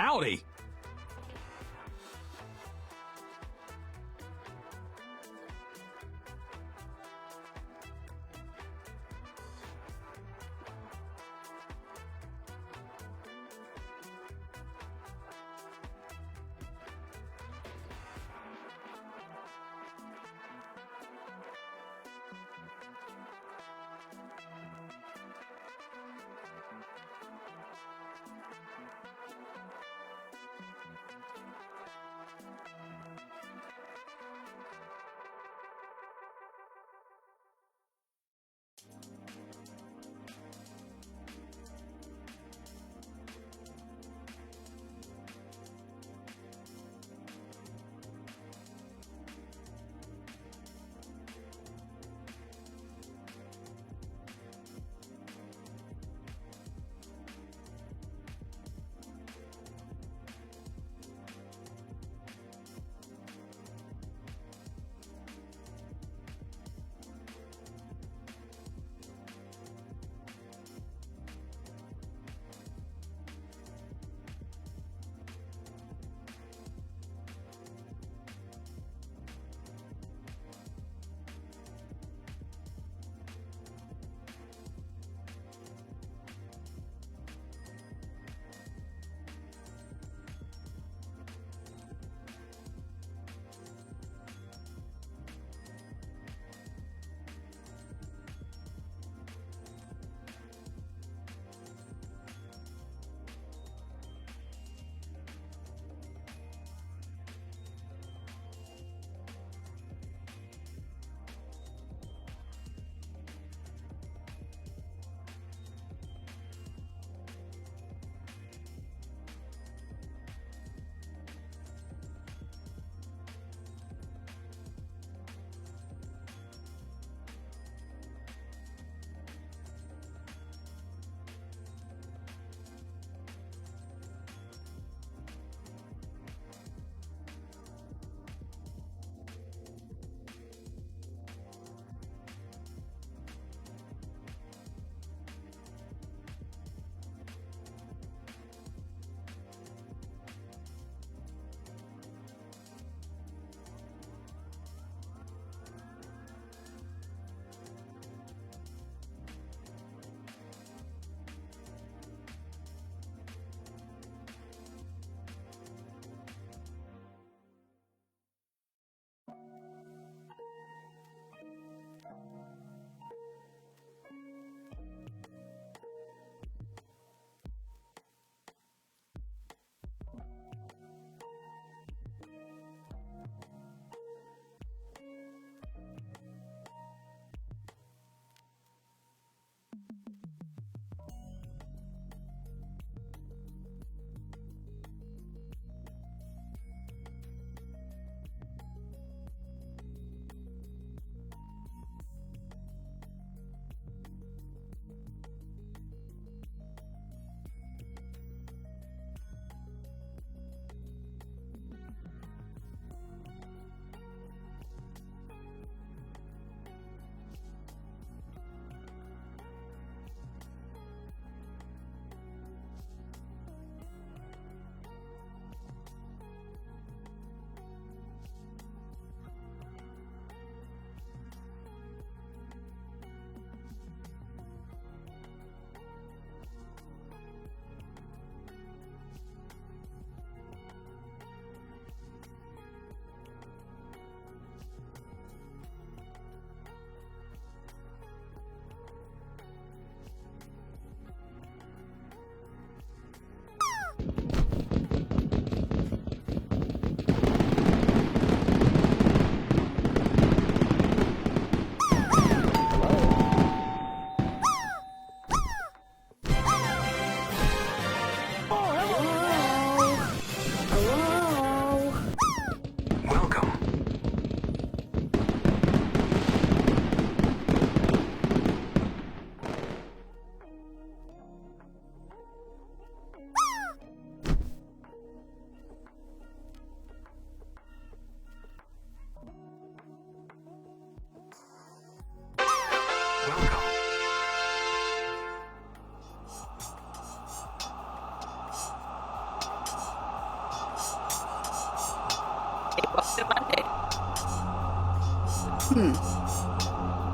Howdy!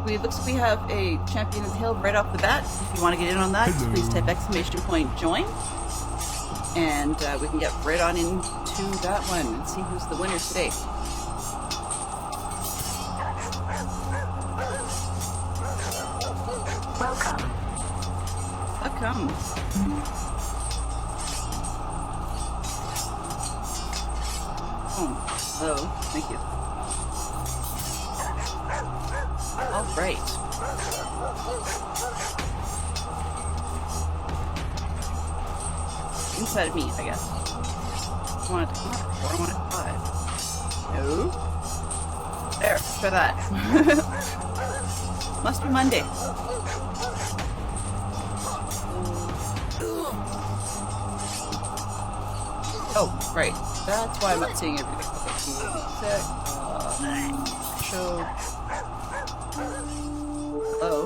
It looks like we have a champion of the hill right off the bat. If you want to get in on that, please type !join. And we can get right on into that one and see who's the winner today. Welcome. Oh, hello. Thank you. All right. Inside of me, I guess. I want it to come up, or I want it to 5. No. There, try that. Must be Monday. Oh, right. That's why I'm not seeing everything. Okay, show. Hello.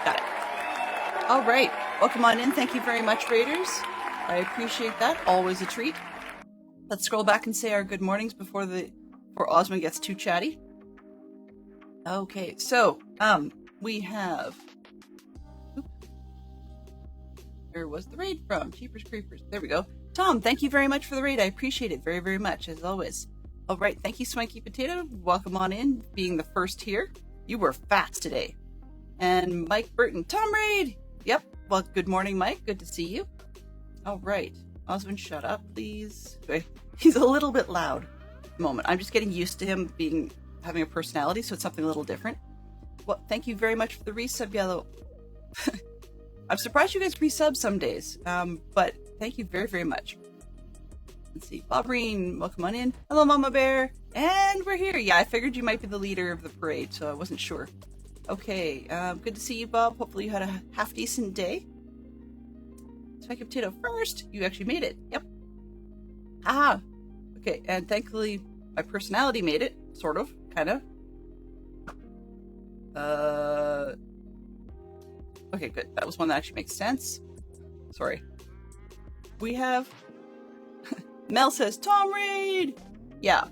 Got it. All right. Welcome on in. Thank you very much, Raiders. I appreciate that. Always a treat. Let's scroll back and say our good mornings before Osmond gets too chatty. Okay, so we have. Where was the raid from? Jeepers Creepers. There we go. Tom, thank you very much for the raid. I appreciate it very, very much, as always. All right, thank you, Swanky Potato. Welcome on in, being the first here. You were fast today. And Mike Burton. Tom Raid! Yep. Well, good morning, Mike. Good to see you. All right. Osmond, shut up, please. He's a little bit loud at the moment. I'm just getting used to him having a personality, so it's something a little different. Well, thank you very much for the resub, Yellow. I'm surprised you guys resub some days, but thank you very, very much. Let's see. Bobreen, welcome on in. Hello, Mama Bear. And we're here. Yeah, I figured you might be the leader of the parade, so I wasn't sure. Okay, good to see you, Bob. Hopefully you had a half-decent day. Spike Potato first. You actually made it. Yep. Aha. Okay, and thankfully my personality made it. Sort of. Kind of. Okay, good. That was one that actually makes sense. Sorry. We have... Mel says, Tom Raid! Yeah.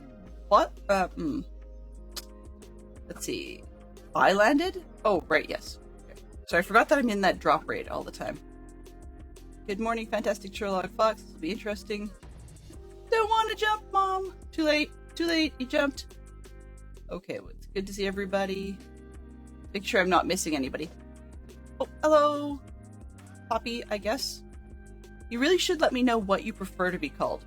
What? Let's see. I landed? Oh, right, yes. Okay. So I forgot that I'm in that drop raid all the time. Good morning, Fantastic Sherlock Fox. This will be interesting. Don't want to jump, Mom! Too late. Too late. You jumped. Okay, well, it's good to see everybody. Make sure I'm not missing anybody. Oh, hello! Poppy, I guess. You really should let me know what you prefer to be called.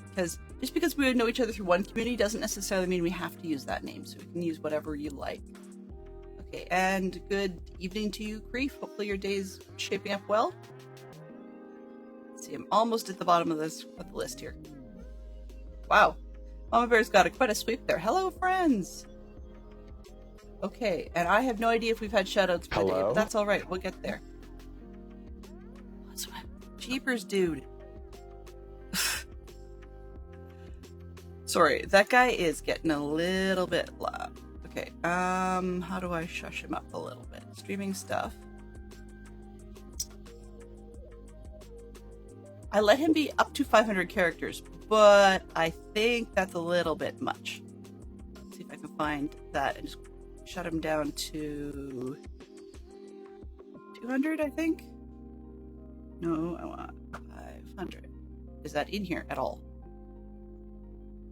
Because just because we know each other through one community doesn't necessarily mean we have to use that name, so we can use whatever you like. Okay, and good evening to you, Creef. Hopefully your day's shaping up well. Let's see, I'm almost at the bottom of the list here. Wow. Mama Bear's got quite a sweep there. Hello, friends! Okay, and I have no idea if we've had shoutouts for the day, but that's alright. We'll get there. Jeepers, dude. Sorry, that guy is getting a little bit loud. Okay, how do I shush him up a little bit? Streaming stuff. I let him be up to 500 characters, but I think that's a little bit much. Let's see if I can find that and just shut him down to 200, I think? No, I want 500. Is that in here at all?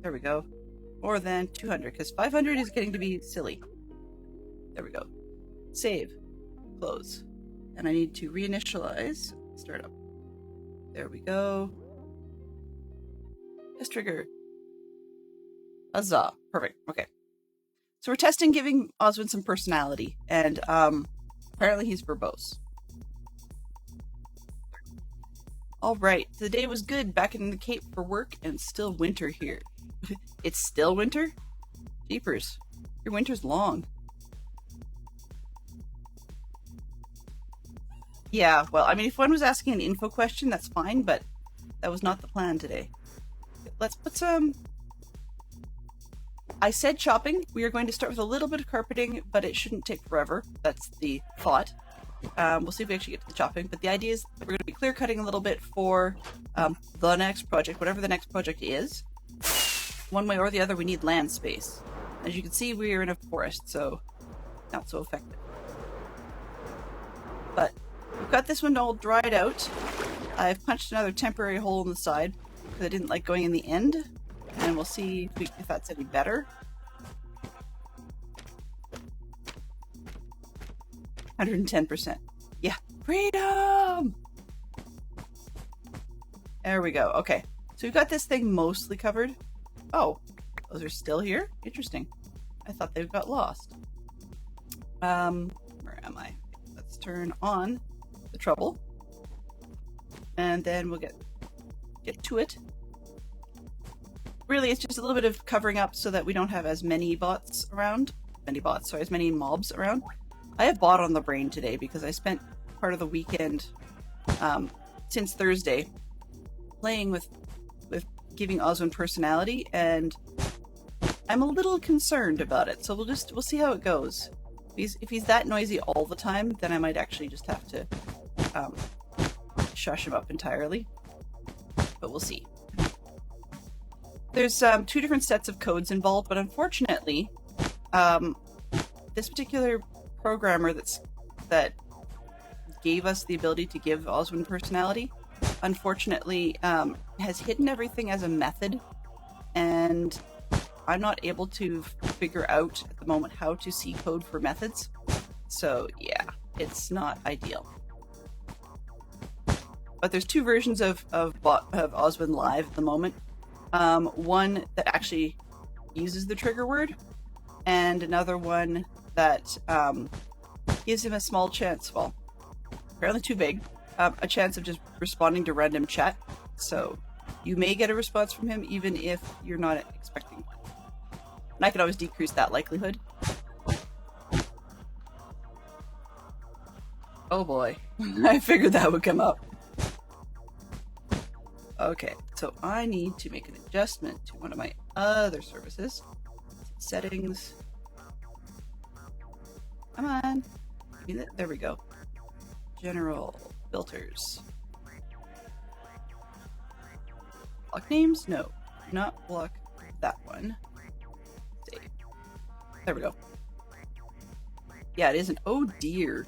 There we go. More than 200, because 500 is getting to be silly. There we go. Save. Close. And I need to reinitialize. Start up. There we go. Test trigger. Huzzah. Perfect. Okay. So we're testing giving Osmond some personality, and apparently he's verbose. All right, the day was good back in the Cape for work, and still winter here. It's still winter? Jeepers, your winter's long. Yeah, well, I mean, if one was asking an info question, that's fine, but that was not the plan today. Let's put some... I said chopping. We are going to start with a little bit of carpeting, but it shouldn't take forever. That's the thought. We'll see if we actually get to the chopping, but the idea is that we're going to be clear cutting a little bit for the next project, whatever the next project is. One way or the other, we need land space. As you can see, we are in a forest, so not so effective. But we've got this one all dried out. I've punched another temporary hole in the side because I didn't like going in the end, and we'll see if that's any better. 110%. Yeah, freedom! There we go. Okay, so we've got this thing mostly covered. Oh, those are still here? Interesting. I thought they got lost. Where am I? Let's turn on the trouble. And then we'll get to it. Really, it's just a little bit of covering up so that we don't have as many bots around. As many mobs around. I have bot on the brain today because I spent part of the weekend, since Thursday, playing with giving Oswin personality, and I'm a little concerned about it. So we'll see how it goes. If he's that noisy all the time, then I might actually just have to shush him up entirely. But we'll see. There's 2 different sets of codes involved, but unfortunately, this particular programmer that gave us the ability to give Oswin personality, unfortunately, has hidden everything as a method, and I'm not able to figure out at the moment how to see code for methods. So yeah, it's not ideal. But there's 2 versions of Oswin Live at the moment. One that actually uses the trigger word, and another one that gives him a small chance, well, apparently too big, a chance of just responding to random chat. So you may get a response from him even if you're not expecting one. And I can always decrease that likelihood. Oh boy, I figured that would come up. Okay, so I need to make an adjustment to one of my other services. Settings. Come on. There we go. General filters. Block names? No. Do not block that one. Save. There we go. Yeah, it isn't. Oh dear.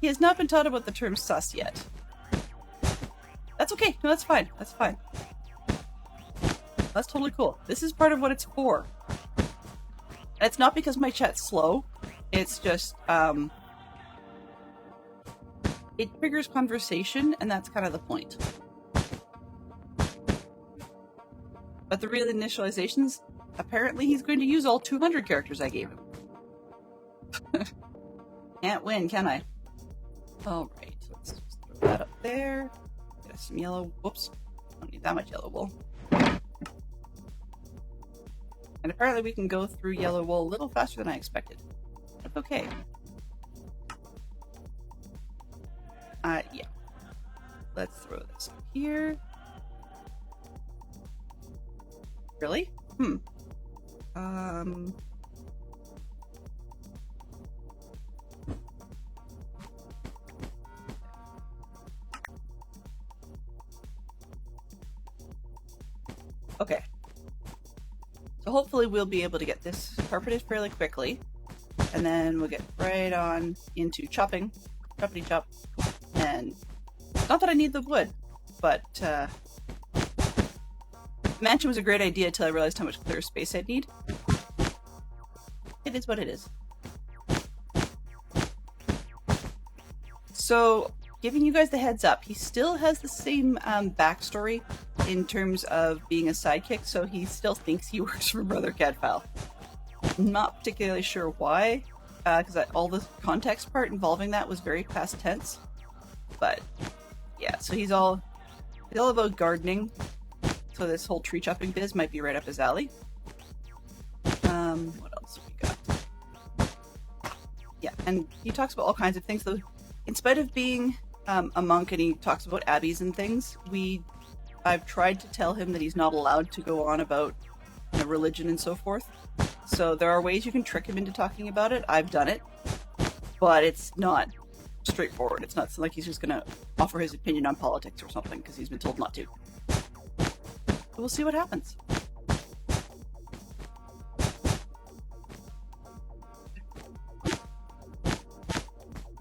He has not been taught about the term sus yet. That's okay. No, that's fine. That's fine. That's totally cool. This is part of what it's for. And it's not because my chat's slow. It's just, it triggers conversation, and that's kind of the point. But the real initializations, apparently he's going to use all 200 characters I gave him. Can't win, can I? Alright, let's just throw that up there. Get us some yellow. Whoops. Don't need that much yellow wool. And apparently we can go through yellow wool a little faster than I expected. That's okay. Yeah. Let's throw this up here. Really? Okay. So hopefully we'll be able to get this carpeted fairly quickly, and then we'll get right on into chopping, choppity chop, and not that I need the wood, but the mansion was a great idea until I realized how much clear space I'd need. It is what it is. So, giving you guys the heads up, he still has the same backstory in terms of being a sidekick, so he still thinks he works for Brother Cadfael. I'm not particularly sure why, because all the context part involving that was very past tense. But yeah, so he's all about gardening, so this whole tree chopping biz might be right up his alley. What else we got? Yeah, and he talks about all kinds of things, though. In spite of being a monk, and he talks about abbeys and things, I've tried to tell him that he's not allowed to go on about religion and so forth. So there are ways you can trick him into talking about it. I've done it, but it's not straightforward. It's not like he's just going to offer his opinion on politics or something because he's been told not to. So we'll see what happens.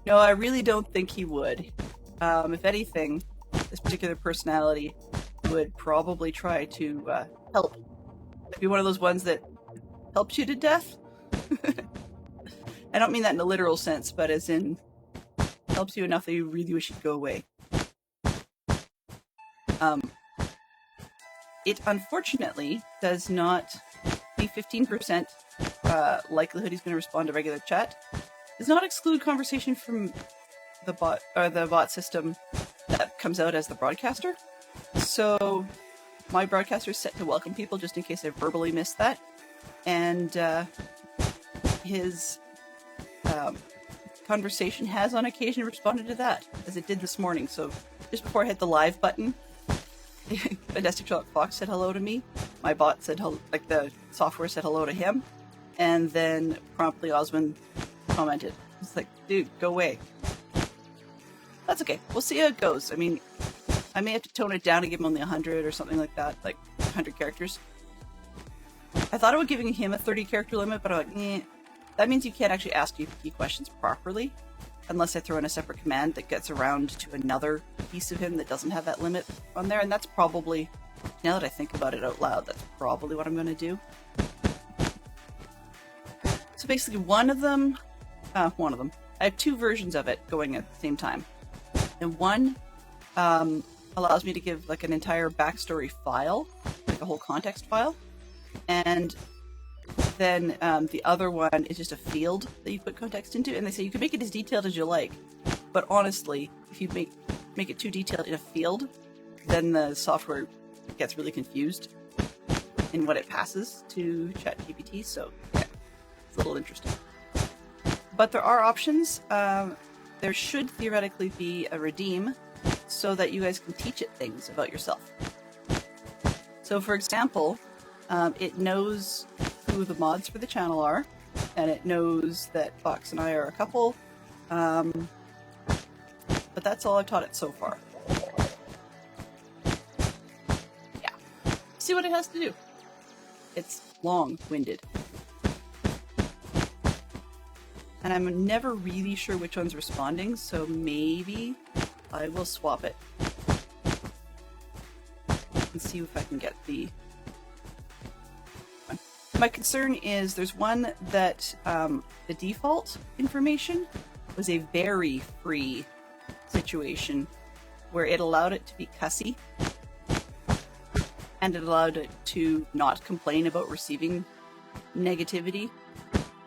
No, I really don't think he would. If anything, this particular personality would probably try to help. Be one of those ones that helps you to death. I don't mean that in a literal sense, but as in helps you enough that you really wish you'd go away. It unfortunately does not, the 15% likelihood he's going to respond to regular chat does not exclude conversation from the bot, or the bot system that comes out as the broadcaster. So my broadcaster is set to welcome people just in case I verbally missed that. And his conversation has on occasion responded to that, as it did this morning. So just before I hit the live button, Fantastic Sherlock Fox said hello to me. My bot said hello, like the software said hello to him. And then promptly Osmond commented. It's like, dude, go away. That's okay. We'll see how it goes. I mean, I may have to tone it down and give him only 100 or something like that, like 100 characters. I thought about giving him a 30 character limit, but I'm like, that means you can't actually ask UPP questions properly unless I throw in a separate command that gets around to another piece of him that doesn't have that limit on there. And that's probably, now that I think about it out loud, that's probably what I'm going to do. So basically one of them, I have two versions of it going at the same time. And one allows me to give like an entire backstory file, like a whole context file. And then the other one is just a field that you put context into. And they say you can make it as detailed as you like. But honestly, if you make it too detailed in a field, then the software gets really confused in what it passes to ChatGPT. So yeah, it's a little interesting. But there are options. There should theoretically be a redeem so that you guys can teach it things about yourself. So for example, it knows who the mods for the channel are, and it knows that Fox and I are a couple, but that's all I've taught it so far. Yeah. See what it has to do. It's long-winded. And I'm never really sure which one's responding, so maybe I will swap it and see if I can get the... My concern is there's one that the default information was a very free situation where it allowed it to be cussy and it allowed it to not complain about receiving negativity,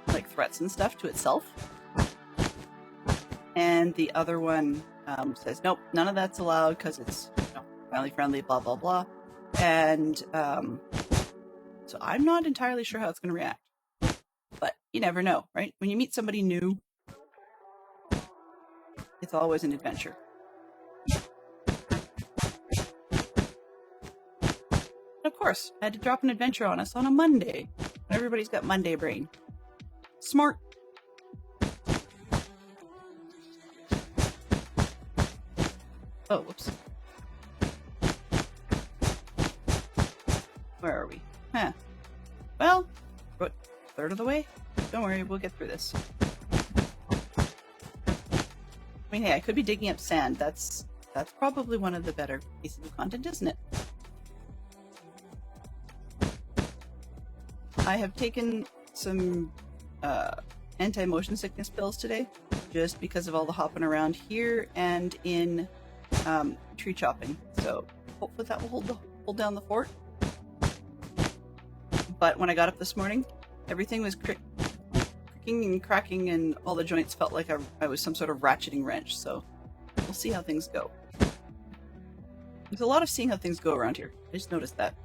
like threats and stuff, to itself. And the other one says, nope, none of that's allowed because it's, you know, family friendly, blah, blah, blah. And so I'm not entirely sure how it's going to react. But you never know, right? When you meet somebody new, it's always an adventure. And of course, I had to drop an adventure on us on a Monday. Everybody's got Monday brain. Smart. Oh, whoops. Where are we? Huh. Well, what, third of the way? Don't worry, we'll get through this. I mean, hey, I could be digging up sand. That's probably one of the better pieces of content, isn't it? I have taken some anti-motion sickness pills today, just because of all the hopping around here and in tree chopping. So hopefully that will hold down the fort. But when I got up this morning, everything was cricking and cracking, and all the joints felt like I was some sort of ratcheting wrench. So we'll see how things go. There's a lot of seeing how things go around here. I just noticed that.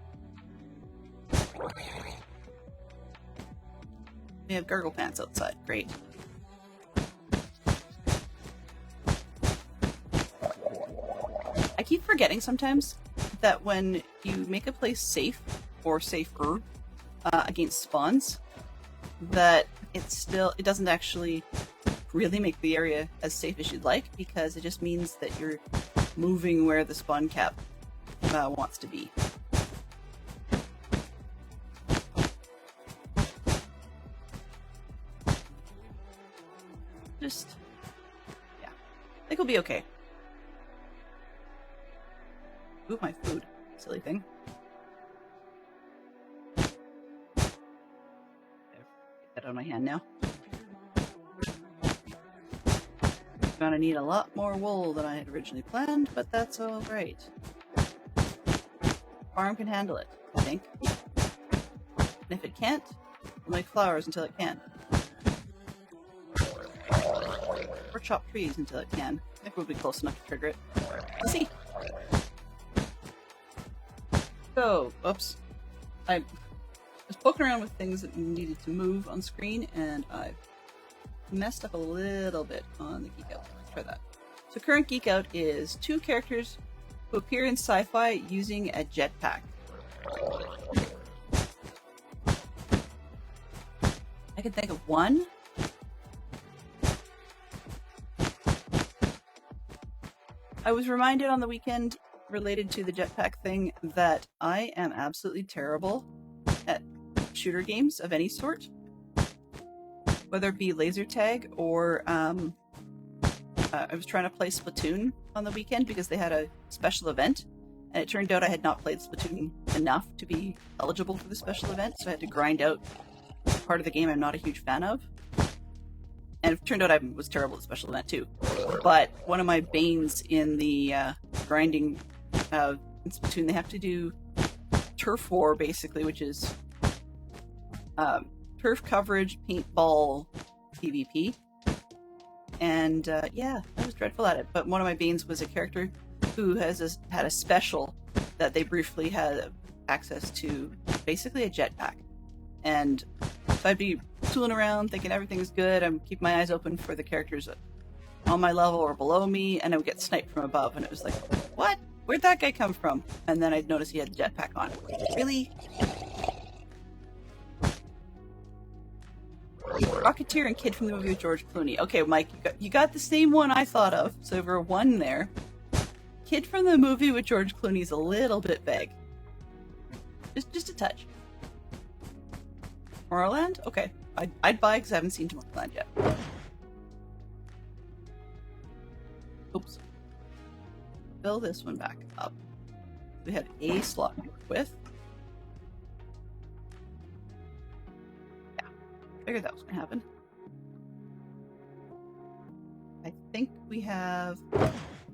We have gargle pants outside. Great. I keep forgetting sometimes that when you make a place safe or safer against spawns, that it doesn't actually really make the area as safe as you'd like, because it just means that you're moving where the spawn cap wants to be. Just, yeah, I think it'll be okay. Ooh, my food. Silly thing. Get that on my hand now. Gonna need a lot more wool than I had originally planned, but that's alright. Farm can handle it, I think. And if it can't, we'll make flowers until it can. Or chop trees until it can. I think we'll be close enough to trigger it. Let's see. So, oops. I was poking around with things that needed to move on screen, and I've messed up a little bit on the Geek Out. Let's try that. So current Geek Out is 2 characters who appear in sci-fi using a jetpack. I can think of one. I was reminded on the weekend, related to the jetpack thing, that I am absolutely terrible at shooter games of any sort. Whether it be laser tag or I was trying to play Splatoon on the weekend because they had a special event, and it turned out I had not played Splatoon enough to be eligible for the special event, so I had to grind out part of the game I'm not a huge fan of. And it turned out I was terrible at the special event too. But one of my banes in the grinding in Splatoon, they have to do turf war basically, which is turf coverage, paintball, PvP. And yeah, I was dreadful at it. But one of my banes was a character who had a special that they briefly had access to, basically a jetpack. And so I'd be tooling around thinking everything's good. I'm keeping my eyes open for the characters on my level or below me, and I would get sniped from above, and it was like, what? Where'd that guy come from? And then I'd notice he had a jetpack on. Really? Rocketeer and Kid from the movie with George Clooney. Okay, Mike, you got the same one I thought of, so we're 1 there. Kid from the movie with George Clooney's a little bit vague. Just a touch. Tomorrowland? Okay. I'd buy because I haven't seen Tomorrowland yet. Oops. Fill this one back up. We had a slot to work with. Yeah. Figured that was going to happen. I think we have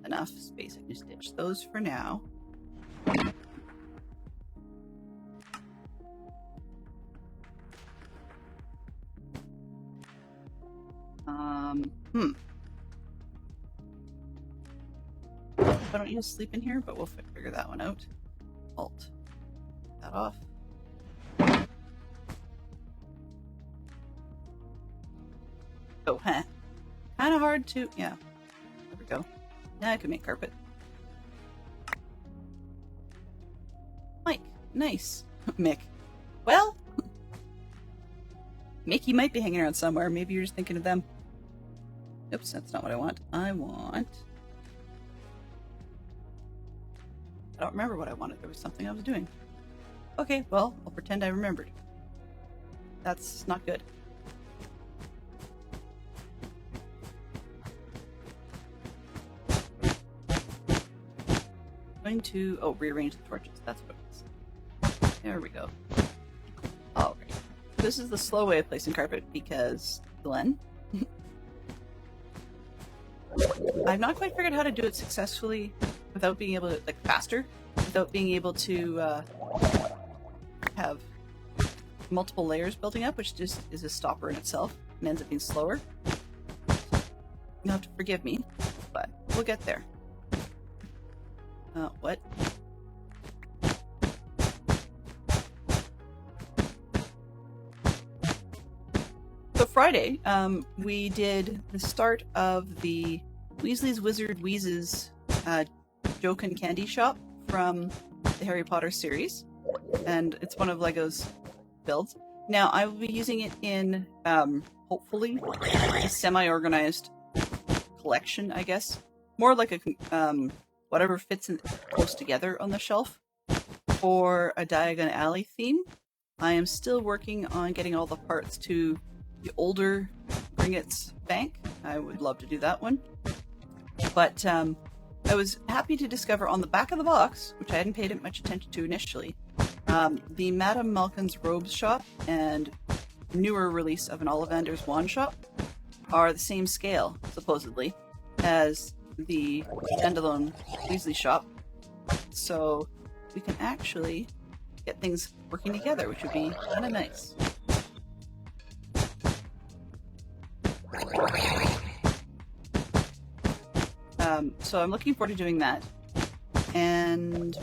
enough space. I can just ditch those for now. I don't need to sleep in here, but we'll figure that one out. Alt. That off. Oh, huh. Kind of hard to... Yeah. There we go. Now I can make carpet. Mike. Nice. Mick. Well... Mickey might be hanging around somewhere. Maybe you're just thinking of them. Oops, that's not what I want. I don't remember what I wanted. There was something I was doing. Okay, well, I'll pretend I remembered. That's not good. Going to, rearrange the torches. That's what it is. There we go. Alright. This is the slow way of placing carpet because Glenn. I've not quite figured out how to do it successfully without being able to, faster, without being able to have multiple layers building up, which just is a stopper in itself and ends up being slower. You'll have to forgive me, but we'll get there. What? So Friday, we did the start of the Weasley's Wizard Wheezes joke and candy shop from the Harry Potter series, and it's one of Lego's builds. Now, I will be using it in, hopefully, a semi-organized collection, I guess. More like a, whatever fits in close together on the shelf for a Diagon Alley theme. I am still working on getting all the parts to the older Gringotts Bank. I would love to do that one. But I was happy to discover on the back of the box, which I hadn't paid much attention to initially, the Madame Malkin's Robes shop and newer release of an Ollivander's Wand shop are the same scale, supposedly, as the standalone Weasley shop. So we can actually get things working together, which would be kind of nice. So I'm looking forward to doing that, and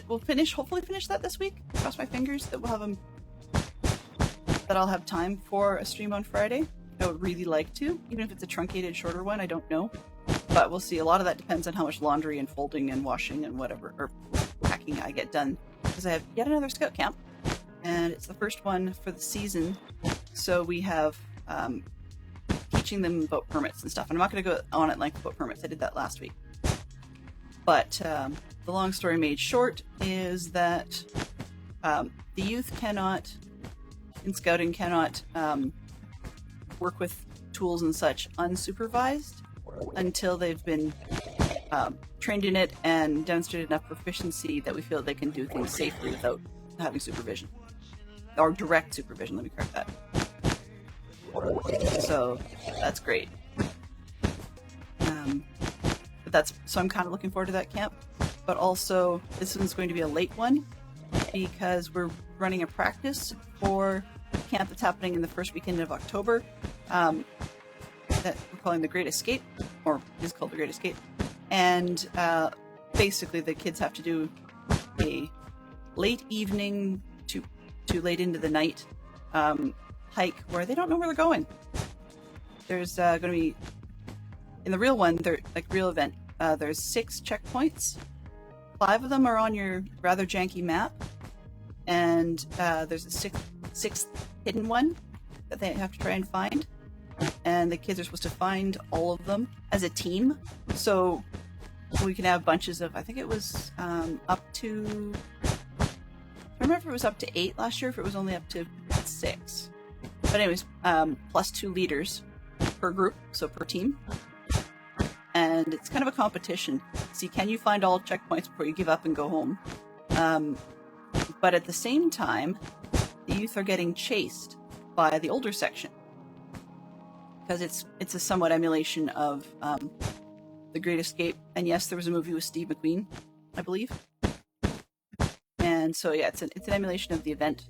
we'll hopefully finish that this week. Cross my fingers that we'll have them, that I'll have time for a stream on Friday. I would really like to, even if it's a truncated, shorter one. I don't know, but we'll see. A lot of that depends on how much laundry and folding and washing and whatever, or packing I get done, because I have yet another scout camp, and it's the first one for the season. So we have teaching them about permits and stuff. And I'm not going to go on at length about permits. I did that last week. But the long story made short is that the youth cannot, in scouting, cannot work with tools and such unsupervised until they've been trained in it and demonstrated enough proficiency that we feel they can do things safely without having supervision. Or direct supervision, let me correct that. So that's great. So I'm kind of looking forward to that camp. But also, this one's going to be a late one because we're running a practice for a camp that's happening in the first weekend of October that we're calling the Great Escape, or is called the Great Escape. And basically the kids have to do a late evening to late into the night hike where they don't know where they're going. There's going to be, in the real one, real event, there's 6 checkpoints. 5 of them are on your rather janky map, and there's a sixth hidden one that they have to try and find. And the kids are supposed to find all of them as a team. So we can have bunches of, I think it was up to, I don't remember if it was up to 8 last year, if it was only up to 6. But anyways, plus 2 leaders per group, so per team. And it's kind of a competition. See, can you find all checkpoints before you give up and go home? But at the same time, the youth are getting chased by the older section. Because it's a somewhat emulation of The Great Escape. And yes, there was a movie with Steve McQueen, I believe. And so yeah, it's an emulation of the event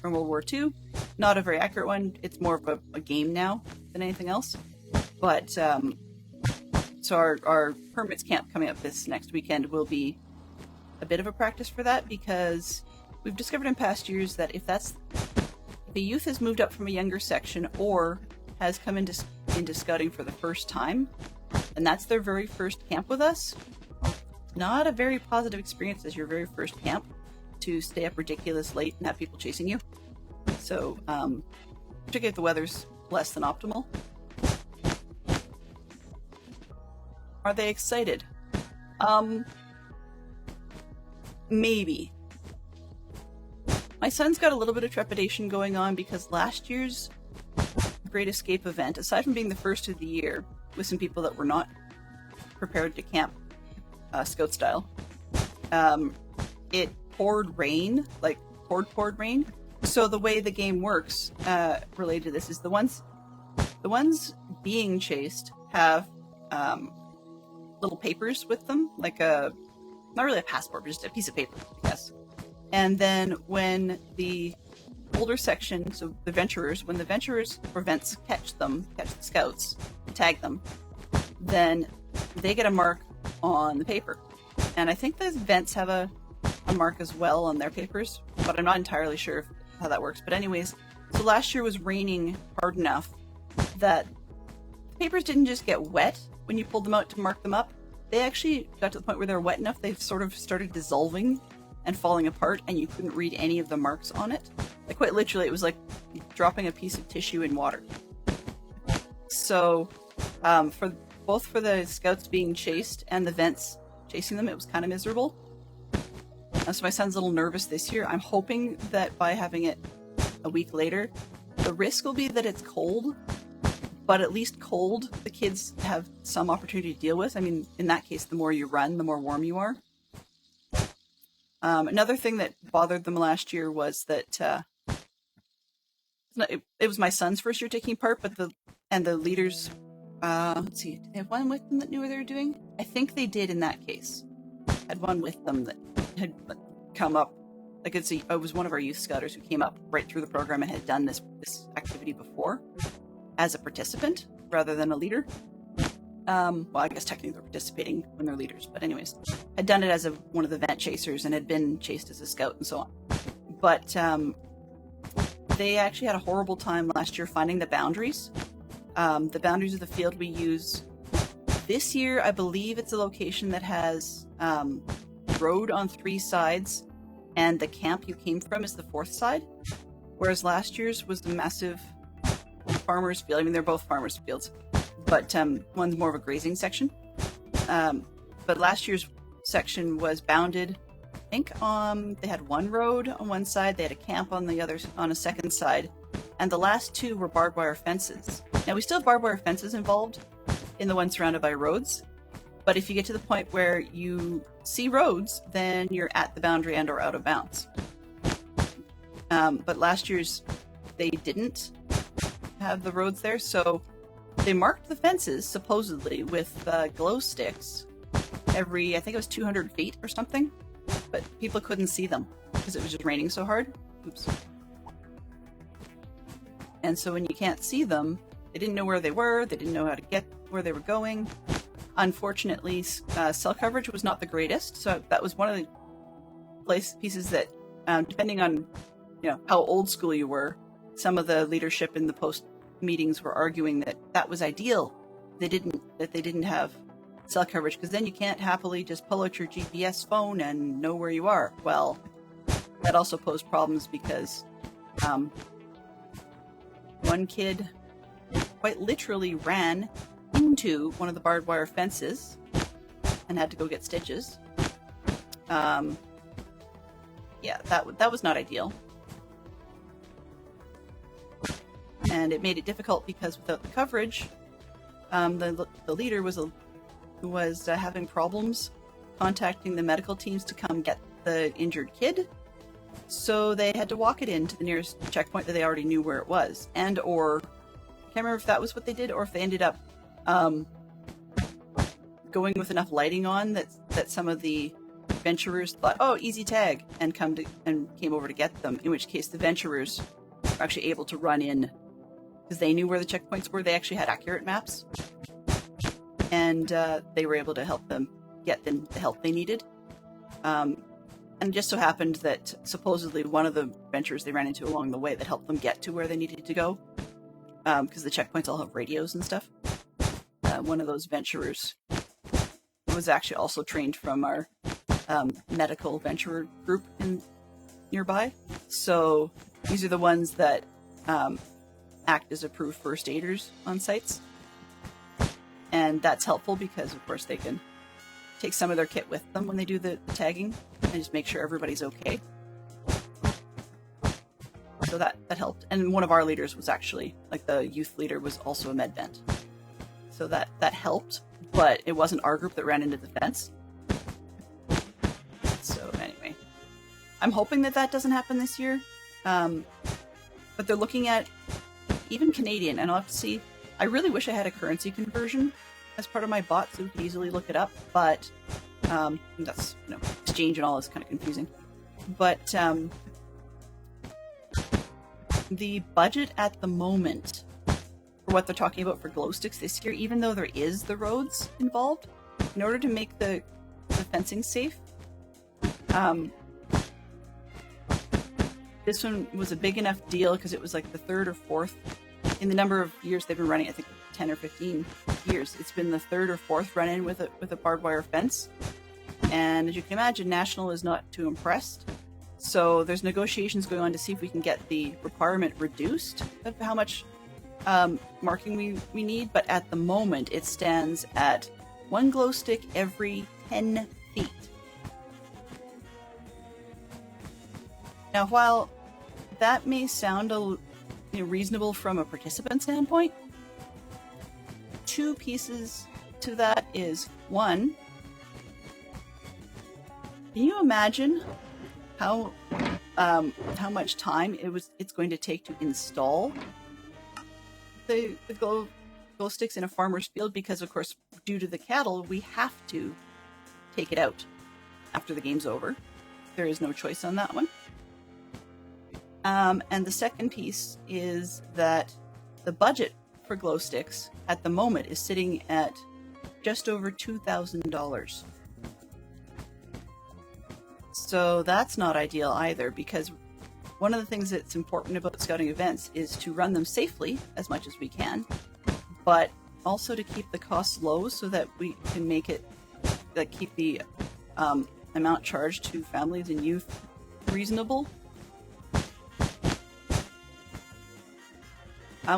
from World War II. Not a very accurate one. It's more of a game now than anything else. But so our permits camp coming up this next weekend will be a bit of a practice for that, because we've discovered in past years that if a youth has moved up from a younger section or has come into scouting for the first time, and that's their very first camp with us, not a very positive experience as your very first camp to stay up ridiculous late and have people chasing you. So, particularly if the weather's less than optimal. Are they excited? Maybe. My son's got a little bit of trepidation going on because last year's Great Escape event, aside from being the first of the year with some people that were not prepared to camp scout style, it poured rain, like poured rain. So the way the game works related to this is the ones being chased have little papers with them, like not really a passport, but just a piece of paper, I guess. And then when the older section, so the venturers, when the venturers or vents catch the scouts, tag them, then they get a mark on the paper. And I think the vents have a mark as well on their papers, but I'm not entirely sure how that works. But anyways, so last year was raining hard enough that the papers didn't just get wet when you pulled them out to mark them up. They actually got to the point where they were wet enough they sort of started dissolving and falling apart, and you couldn't read any of the marks on it. Like, quite literally, it was like dropping a piece of tissue in water. So, for both for the scouts being chased and the vents chasing them, it was kind of miserable. So my son's a little nervous this year. I'm hoping that by having it a week later, the risk will be that it's cold, but at least cold, the kids have some opportunity to deal with. I mean, in that case, the more you run, the more warm you are. Another thing that bothered them last year was that it was my son's first year taking part, but the leaders, let's see, did they have one with them that knew what they were doing? I think they did in that case. Had one with them that had come up, like it was one of our youth scouters who came up right through the program and had done this activity before as a participant rather than a leader. Well, I guess technically they're participating when they're leaders, but anyways, had done it as one of the vent chasers and had been chased as a scout and so on. But they actually had a horrible time last year finding the boundaries. The boundaries of the field we use this year, I believe it's a location that has road on 3 sides, and the camp you came from is the 4th side, whereas last year's was the massive farmer's field. I mean, they're both farmer's fields, but one's more of a grazing section. But last year's section was bounded. I think they had one road on one side, they had a camp on the other, on a second side, and the last 2 were barbed wire fences. Now, we still have barbed wire fences involved in the one surrounded by roads, but if you get to the point where you see roads, then you're at the boundary and or out of bounds. But last year's, they didn't have the roads there, so they marked the fences, supposedly, with glow sticks every, I think it was 200 feet or something, but people couldn't see them because it was just raining so hard. Oops. And so when you can't see them, they didn't know where they were, they didn't know how to get where they were going. Unfortunately, cell coverage was not the greatest, so that was one of the pieces that, depending on how old school you were, some of the leadership in the post meetings were arguing that was ideal. They didn't have cell coverage, because then you can't happily just pull out your GPS phone and know where you are. Well, that also posed problems because one kid quite literally ran into one of the barbed wire fences and had to go get stitches. Yeah, that was not ideal. And it made it difficult because without the coverage, the leader was having problems contacting the medical teams to come get the injured kid. So they had to walk it into the nearest checkpoint that they already knew where it was. And or, I can't remember if that was what they did or if they ended up going with enough lighting on that some of the venturers thought, oh, easy tag, and came over to get them, in which case the venturers were actually able to run in because they knew where the checkpoints were. They actually had accurate maps, and they were able to help them get the help they needed. And it just so happened that supposedly one of the venturers they ran into along the way that helped them get to where they needed to go, because the checkpoints all have radios and stuff. One of those venturers was actually also trained from our medical venturer group nearby. So these are the ones that act as approved first aiders on sites. And that's helpful because, of course, they can take some of their kit with them when they do the tagging and just make sure everybody's okay. So that helped. And one of our leaders was actually, like the youth leader, was also a med vent. So that helped, but it wasn't our group that ran into the fence. So anyway, I'm hoping that doesn't happen this year. But they're looking at even Canadian, and I'll have to see. I really wish I had a currency conversion as part of my bot so we could easily look it up, but that's, exchange and all is kind of confusing. But the budget at the moment for what they're talking about for glow sticks this year, even though there is the roads involved, in order to make the fencing safe, this one was a big enough deal because it was like the 3rd or 4th in the number of years they've been running. I think 10 or 15 years. It's been the 3rd or 4th run-in with a barbed wire fence. And as you can imagine, National is not too impressed. So there's negotiations going on to see if we can get the requirement reduced of how much marking we need. But at the moment, it stands at 1 glow stick every 10 feet. Now, while that may sound reasonable from a participant standpoint, 2 pieces to that is, 1, can you imagine how much time it's going to take to install the glow sticks in a farmer's field? Because of course, due to the cattle, we have to take it out after the game's over. There is no choice on that one. And the second piece is that the budget for glow sticks at the moment is sitting at just over $2,000. So that's not ideal either, because one of the things that's important about scouting events is to run them safely as much as we can, but also to keep the costs low so that we can make it, keep the amount charged to families and youth reasonable.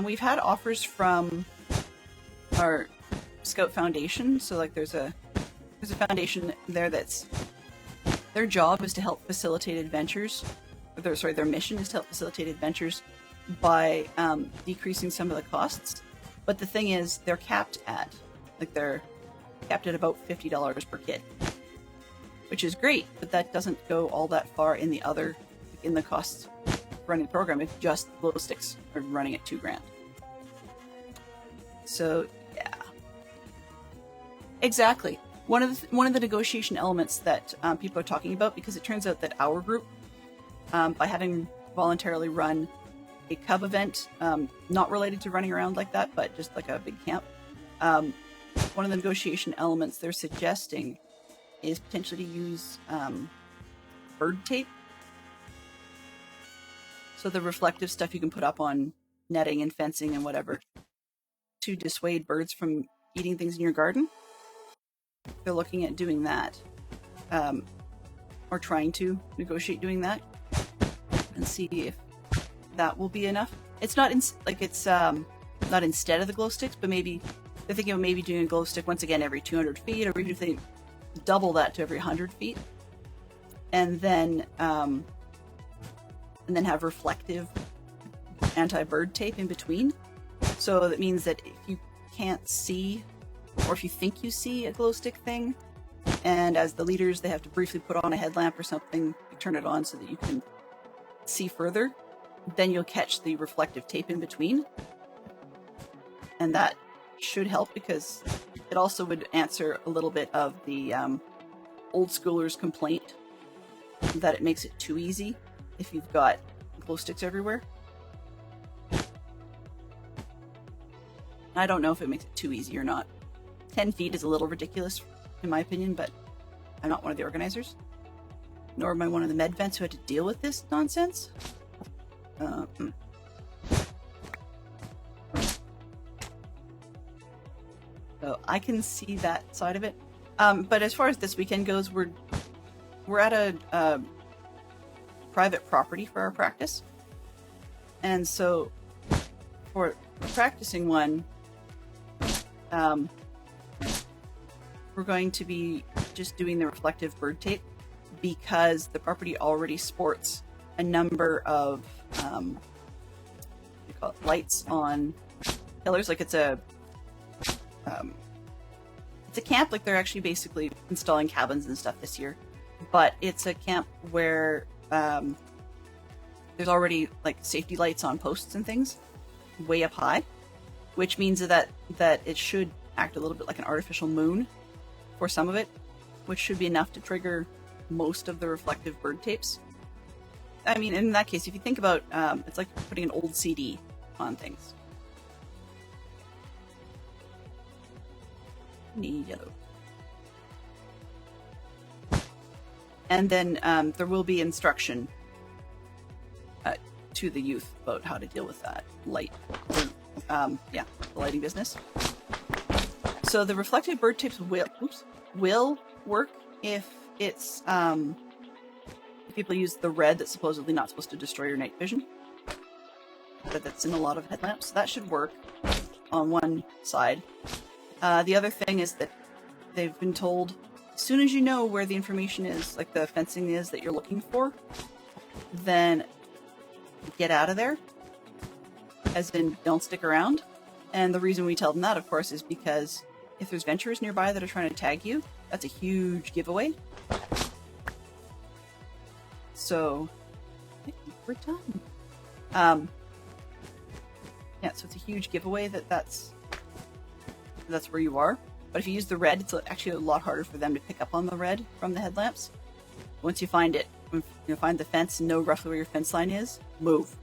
We've had offers from our Scout Foundation, so there's a foundation there that's their job is to help facilitate adventures. Their mission is to help facilitate adventures by decreasing some of the costs. But the thing is, they're capped at about $50 per kid, which is great, but that doesn't go all that far in the costs of running the program if just glow sticks are running at $2,000. So yeah, exactly. One of the negotiation elements that people are talking about, because it turns out that our group, by having voluntarily run a cub event, not related to running around like that, but just like a big camp, one of the negotiation elements they're suggesting is potentially to use bird tape. So the reflective stuff you can put up on netting and fencing and whatever to dissuade birds from eating things in your garden. They're looking at doing that, or trying to negotiate doing that, and see if that will be enough. It's not not instead of the glow sticks, but maybe they're thinking of maybe doing a glow stick once again every 200 feet, or even if they double that to every 100 feet, and then have reflective anti-bird tape in between. So that means that if you can't see, or if you think you see a glow stick thing, and as the leaders they have to briefly put on a headlamp or something, you turn it on so that you can see further, then you'll catch the reflective tape in between. And that should help, because it also would answer a little bit of the old schoolers' complaint that it makes it too easy if you've got glow sticks everywhere. I don't know if it makes it too easy or not. 10 feet is a little ridiculous, in my opinion, but I'm not one of the organizers. Nor am I one of the med vets who had to deal with this nonsense. So I can see that side of it. But as far as this weekend goes, we're at a private property for our practice. And so for practicing one, we're going to be just doing the reflective bird tape, because the property already sports a number of lights on pillars. It's a camp. They're actually basically installing cabins and stuff this year, but it's a camp where there's already safety lights on posts and things way up high, which means that it should act a little bit like an artificial moon for some of it, which should be enough to trigger most of the reflective bird tapes. I mean, in that case, if you think about it's like putting an old CD on things. Yellow. And then there will be instruction to the youth about how to deal with that light, the lighting business. So the reflective bird tapes will work if it's if people use the red that's supposedly not supposed to destroy your night vision, but that's in a lot of headlamps, so that should work on one side. The other thing is that they've been told as soon as you know where the information is, like the fencing is that you're looking for, then get out of there, as in don't stick around. And the reason we tell them that, of course, is because if there's venturers nearby that are trying to tag you, that's a huge giveaway. So, I think we're done. Yeah, so it's a huge giveaway that's where you are. But if you use the red, it's actually a lot harder for them to pick up on the red from the headlamps. Once you find it, you find the fence and know roughly where your fence line is, move.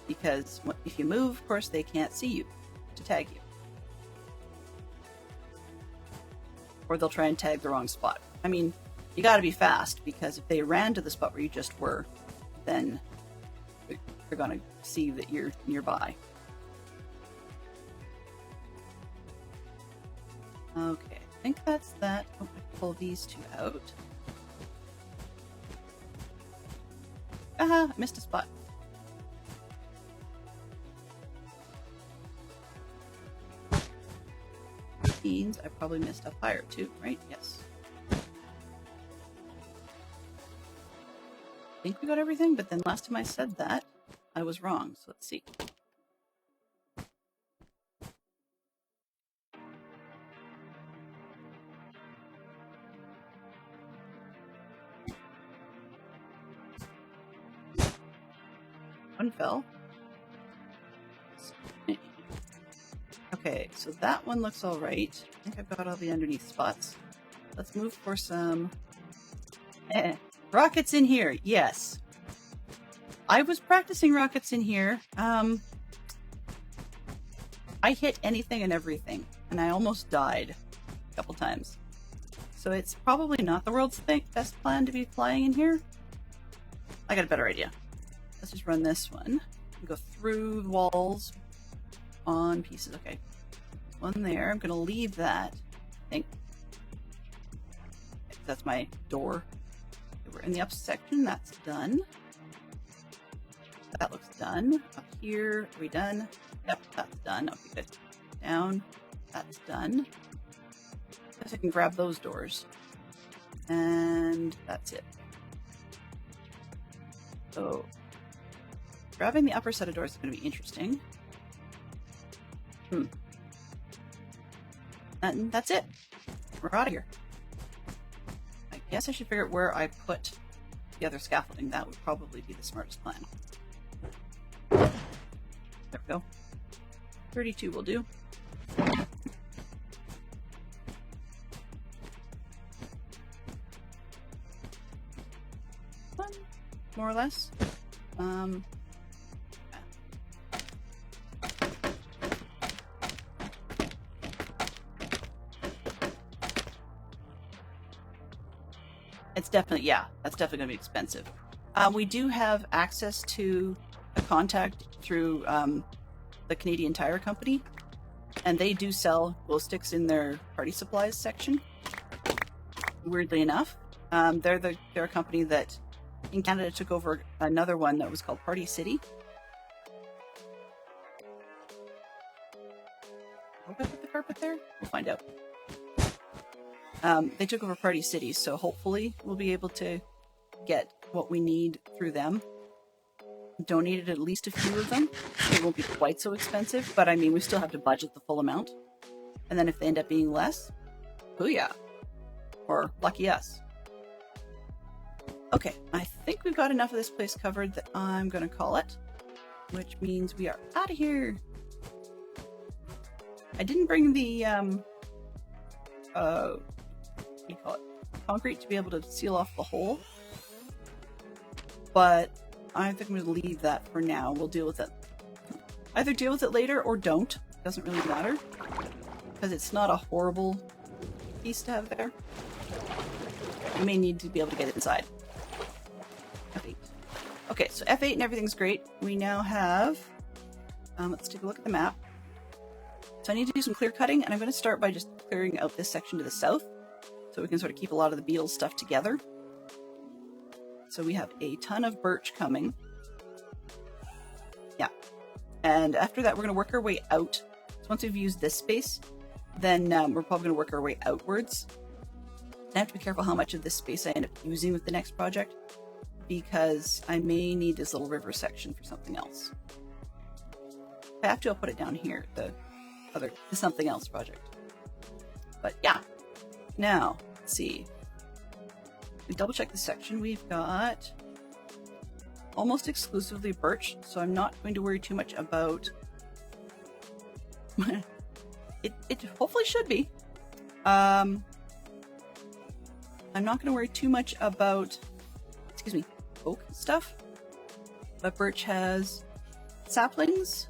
Because if you move, of course, they can't see you to tag you. Or they'll try and tag the wrong spot. I mean, you gotta be fast, because if they ran to the spot where you just were, then they're gonna see that you're nearby. Okay, I think that's that. Oh, I pull these two out. Aha, I missed a spot. Means I probably missed a fire too, right? Yes. I think we got everything, but then last time I said that, I was wrong. So let's see. One fell. Okay, so that one looks all right. I think I've got all the underneath spots. Let's move for some rockets in here. Yes. I was practicing rockets in here. I hit anything and everything, and I almost died a couple times. So it's probably not the world's best plan to be flying in here. I got a better idea. Let's just run this one. Go through the walls on pieces. Okay. One there. I'm going to leave that, I think. That's my door. We're in the up section. That's done. That looks done. Up here, are we done? Yep, that's done. Okay, good. Down. That's done. Guess I can grab those doors. And that's it. So, grabbing the upper set of doors is going to be interesting. And that's it. We're out of here. I guess I should figure out where I put the other scaffolding. That would probably be the smartest plan. There we go. 32 will do. One, more or less. It's definitely, yeah, that's definitely going to be expensive. We do have access to a contact through the Canadian Tire Company, and they do sell glow sticks in their party supplies section. Weirdly enough, they're a company that in Canada took over another one that was called Party City. Hope I put the carpet there? We'll find out. They took over Party City, so hopefully we'll be able to get what we need through them. Donated at least a few of them. It won't be quite so expensive, but I mean, we still have to budget the full amount. And then if they end up being less, booyah. Or lucky us. Okay, I think we've got enough of this place covered that I'm going to call it, which means we are out of here. I didn't bring the, what do you call it? Concrete to be able to seal off the hole. But I think I'm going to leave that for now. We'll deal with it. Either deal with it later or don't. Doesn't really matter. Because it's not a horrible piece to have there. You may need to be able to get it inside. F8. Okay, so F8 and everything's great. We now have... let's take a look at the map. So I need to do some clear cutting, and I'm going to start by just clearing out this section to the south. so we can sort of keep a lot of the beetle stuff together. So we have a ton of birch coming. Yeah. And after that, we're going to work our way out. So once we've used this space, then we're probably going to work our way outwards. I have to be careful how much of this space I end up using with the next project, because I may need this little river section for something else. If I have to, I'll put it down here, the something else project. But yeah. Now, let's see. We double check the section. We've got almost exclusively birch, so I'm not going to worry too much about it hopefully should be. I'm not going to worry too much about, excuse me, oak stuff, but birch has saplings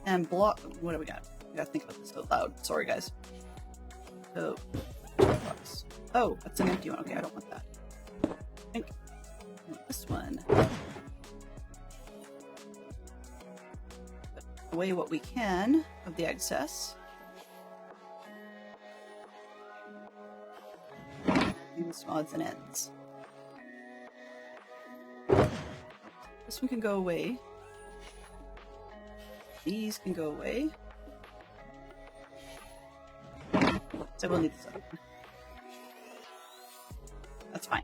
and block. What do we got? I gotta think about this out loud. Sorry, guys. So, oh, that's an empty one. Okay, I don't want that. I think I want this one. Put away what we can of the excess. Use odds and ends. This one can go away. These can go away. So we'll need this other one. That's fine.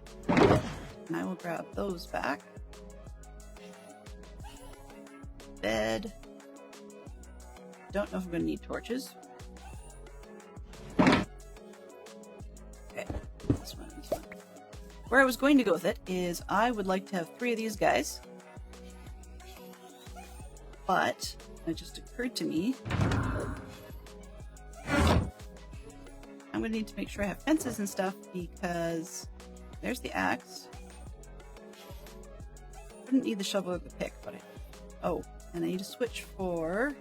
And I will grab those back. Bed. Don't know if I'm going to need torches. Okay. This one, this one. Where I was going to go with it is I would like to have 3 of these guys. But it just occurred to me I'm going to need to make sure I have fences and stuff, because there's the axe. I didn't need the shovel or the pick, but oh, and I need to switch for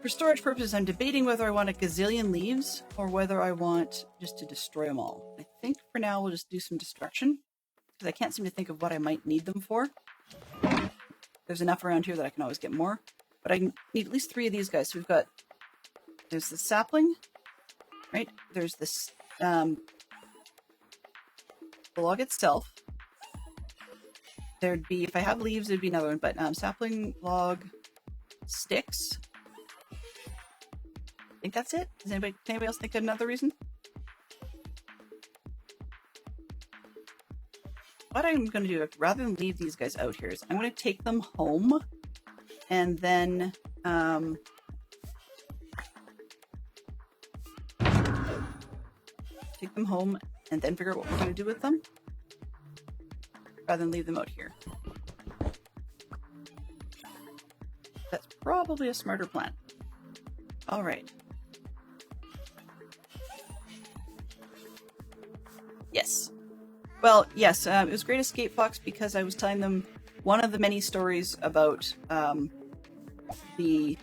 storage purposes. I'm debating whether I want a gazillion leaves or whether I want just to destroy them all. I think for now we'll just do some destruction, because I can't seem to think of what I might need them for. There's enough around here that I can always get more, but I need at least 3 of these guys. So we've got, there's the sapling, right? There's this the log itself. There'd be, if I have leaves, there'd be another one, but sapling, log, sticks. I think that's it. Does anybody else think of another reason? What I'm going to do, rather than leave these guys out here, is I'm going to take them home and then take them home and then figure out what we're going to do with them, rather than leave them out here. That's probably a smarter plan. All right. Yes. Well, yes, it was Great Escape Fox because I was telling them one of the many stories about the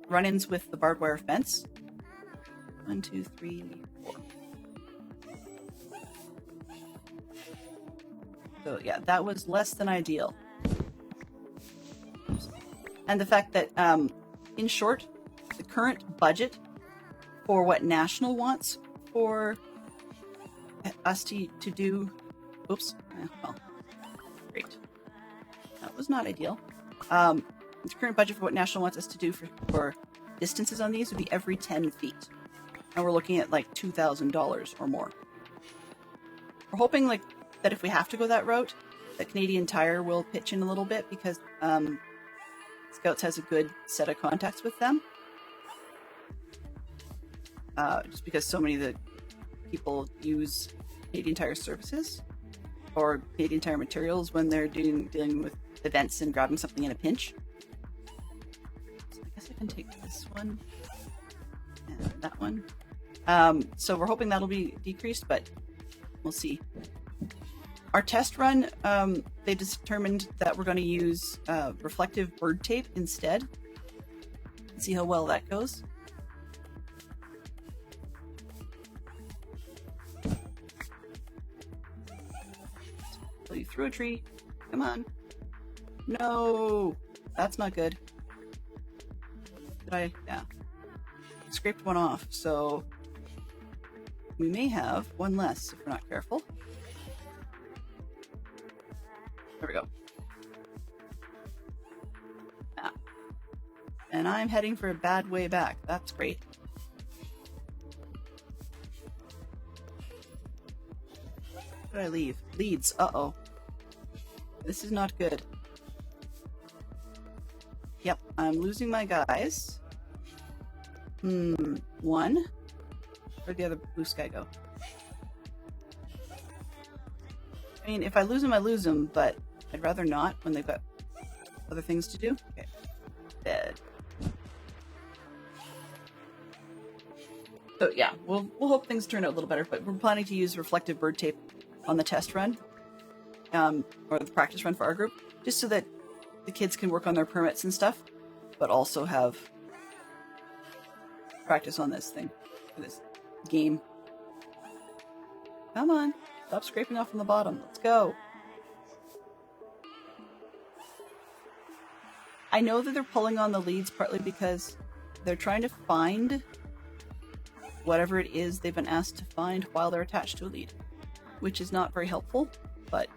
run-ins with the barbed wire fence. 1, 2, 3, 4. So yeah, that was less than ideal. And the fact that, in short, the current budget for what National wants for us to do, oops, well, great. That was not ideal. The current budget for what National wants us to do for distances on these would be every 10 feet. And we're looking at like $2,000 or more. We're hoping like that if we have to go that route, that Canadian Tire will pitch in a little bit, because Scouts has a good set of contacts with them. Just because so many of the people use Canadian Tire services or Canadian Tire materials when they're dealing with events and grabbing something in a pinch. So I guess I can take this one and that one. So we're hoping that'll be decreased, but we'll see. Our test run, they determined that we're going to use reflective bird tape instead. See how well that goes. So you threw a tree. Come on. No, that's not good. Yeah. I scraped one off, so we may have one less if we're not careful. There we go. Ah. And I'm heading for a bad way back. That's great. What did I leave? Leads. Uh-oh. This is not good. Yep, I'm losing my guys. One. Where'd the other blue sky go? I mean, if I lose them, I lose them, but I'd rather not when they've got other things to do. Okay. Dead. So yeah, we'll hope things turn out a little better, but we're planning to use reflective bird tape on the test run, or the practice run for our group, just so that the kids can work on their permits and stuff, but also have practice on this thing, for this game. Come on, stop scraping off from the bottom. Let's go. I know that they're pulling on the leads partly because they're trying to find whatever it is they've been asked to find while they're attached to a lead, which is not very helpful, but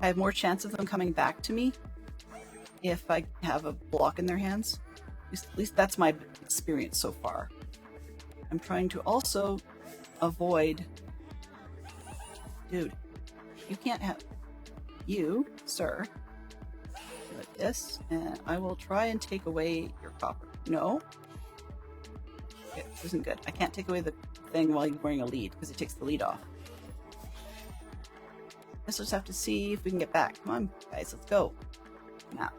I have more chance of them coming back to me if I have a block in their hands. At least that's my experience so far. I'm trying to also avoid... Dude, you can't have... You, sir, like this, and I will try and take away your copper. No? Okay, this isn't good. I can't take away the thing while you're wearing a lead, because it takes the lead off. Let's just have to see if we can get back. Come on, guys, let's go. Now.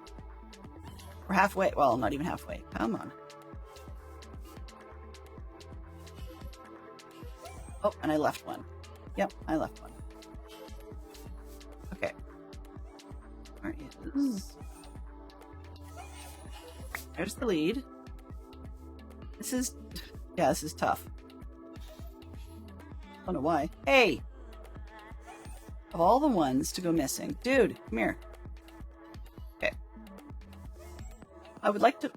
We're halfway. Well, not even halfway. Come on. Oh, and I left one. Yep, I left one. Okay. Where is... There's the lead. This is... Yeah, this is tough. I don't know why. Hey! Of all the ones to go missing. Dude, come here. Okay. I would like to...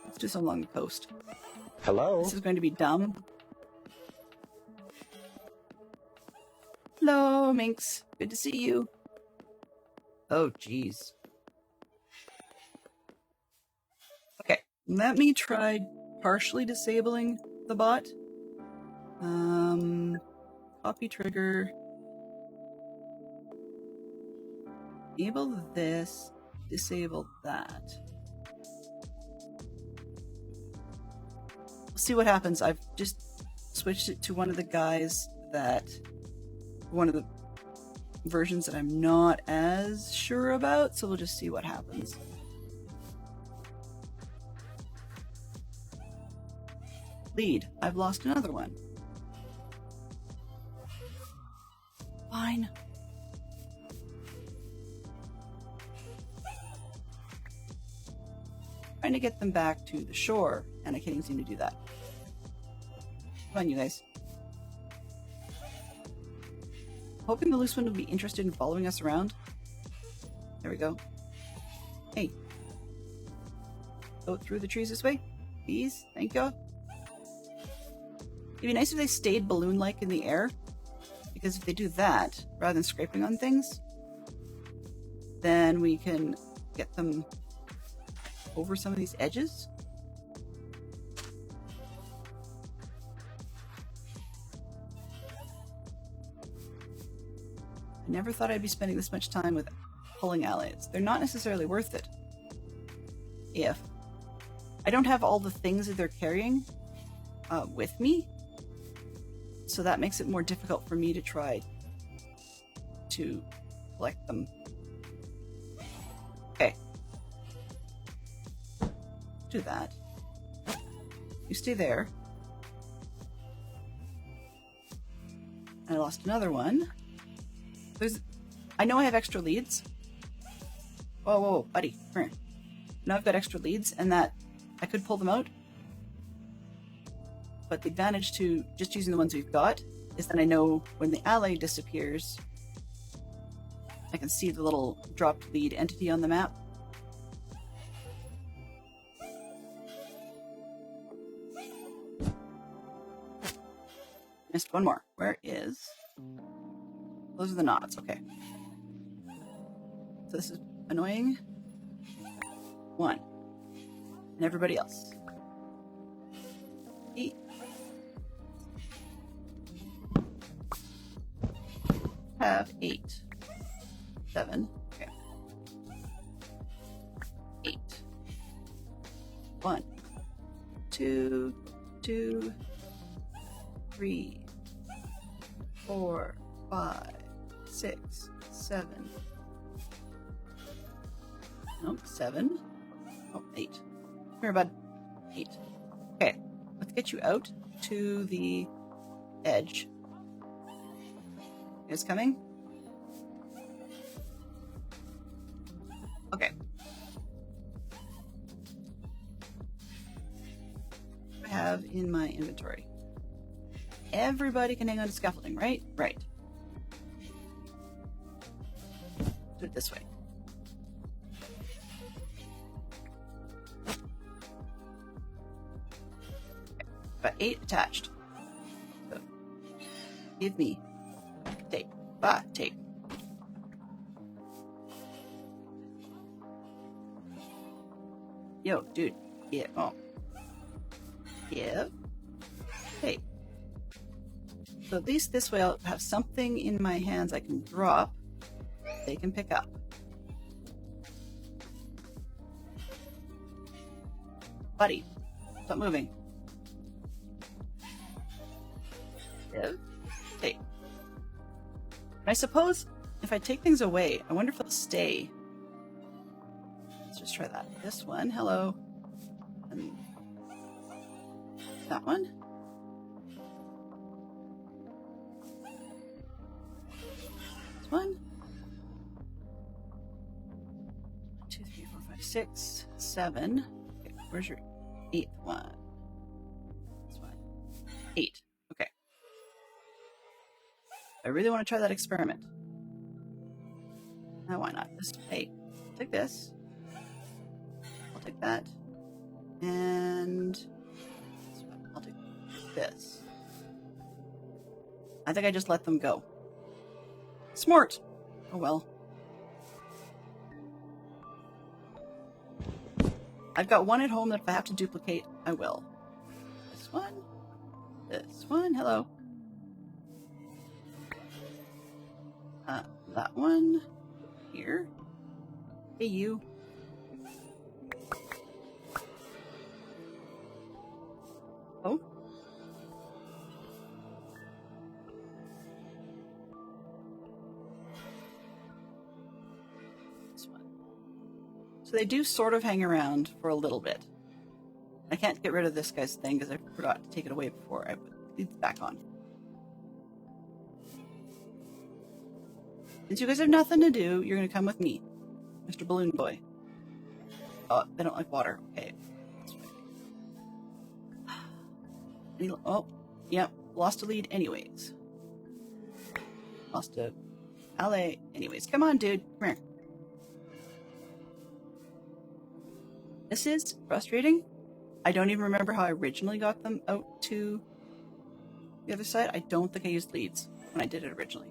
Let's do some along the coast. Hello? This is going to be dumb. Hello, Minx. Good to see you. Oh, jeez. Okay, let me try partially disabling the bot. Copy trigger. Enable this, disable that. We'll see what happens. I've just switched it to one of the guys that... one of the versions that I'm not as sure about, so we'll just see what happens. Lead. I've lost another one. Fine. Trying to get them back to the shore, and I can't even seem to do that. Come on, you guys. Hoping the loose one will be interested in following us around. There we go. Hey. Go through the trees this way. Please. Thank you. It'd be nice if they stayed balloon-like in the air. Because if they do that, rather than scraping on things, then we can get them over some of these edges. I never thought I'd be spending this much time with pulling allies. They're not necessarily worth it. If I don't have all the things that they're carrying with me, so that makes it more difficult for me to try to collect them. Okay. Do that. You stay there. I lost another one. I know I have extra leads. Whoa, whoa, whoa, buddy, come here. Now I've got extra leads, and that I could pull them out. But the advantage to just using the ones we've got is that I know when the ally disappears, I can see the little dropped lead entity on the map. Missed one more. Where is... Those are the knots. Okay. So this is annoying. 1. And everybody else. 8. Have 8. 7. Okay. 8. 1. 2. 2. 3. 4. 5. 6. 7. Nope. 7. Oh, 8. Come here, bud. 8. Okay. Let's get you out to the edge. It's coming. Okay. I have in my inventory. Everybody can hang on to scaffolding, right? Right. Do it this way. Okay. Got 8 attached. So give me tape. Tape. Yo, dude. Yeah. Oh. Give. Tape. So at least this way I'll have something in my hands I can drop. They can pick up. Buddy, stop moving. Give. Tape. And I suppose if I take things away, I wonder if they'll stay. Let's just try that. This one, hello. And that one. This one. 2, 3, 4, 5, 6, 7. Okay, where's your 8th one? This one. 8. Okay. I really want to try that experiment. Now, why not? Just, hey, take this. I'll take that. And I'll take this. I think I just let them go. Smart. Oh well. I've got one at home that if I have to duplicate, I will. This one. This one. Hello. That one. Here. Hey, you. Oh. This one. So they do sort of hang around for a little bit. I can't get rid of this guy's thing because I forgot to take it away before I put these back on. Since you guys have nothing to do, you're going to come with me, Mr. Balloon Boy. Oh, they don't like water. Okay. Oh, yep. Lost a lead anyways. Lost a ally anyways. Come on, dude. Come here. This is frustrating. I don't even remember how I originally got them out to the other side. I don't think I used leads when I did it originally.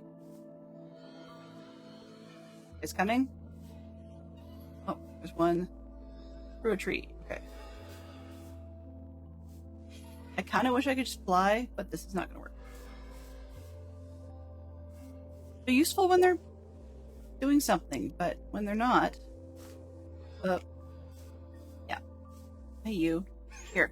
It's coming. Oh, there's one through a tree. Okay. I kind of wish I could just fly, but this is not going to work. They're useful when they're doing something, but when they're not, yeah. Hey, you. Here.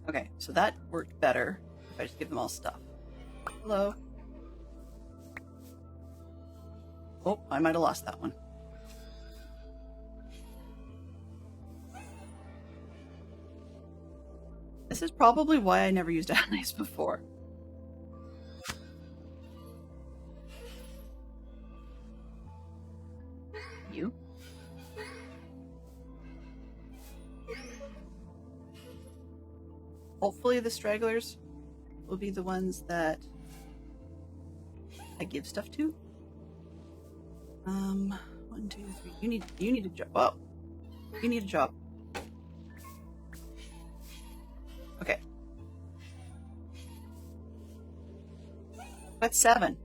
Okay, so that worked better if I just give them all stuff. Hello. Oh, I might have lost that one. This is probably why I never used allies before. You. hopefully the stragglers will be the ones that I give stuff to. 1, 2, 3. You need a job. Oh, you need a job. Okay. That's 7.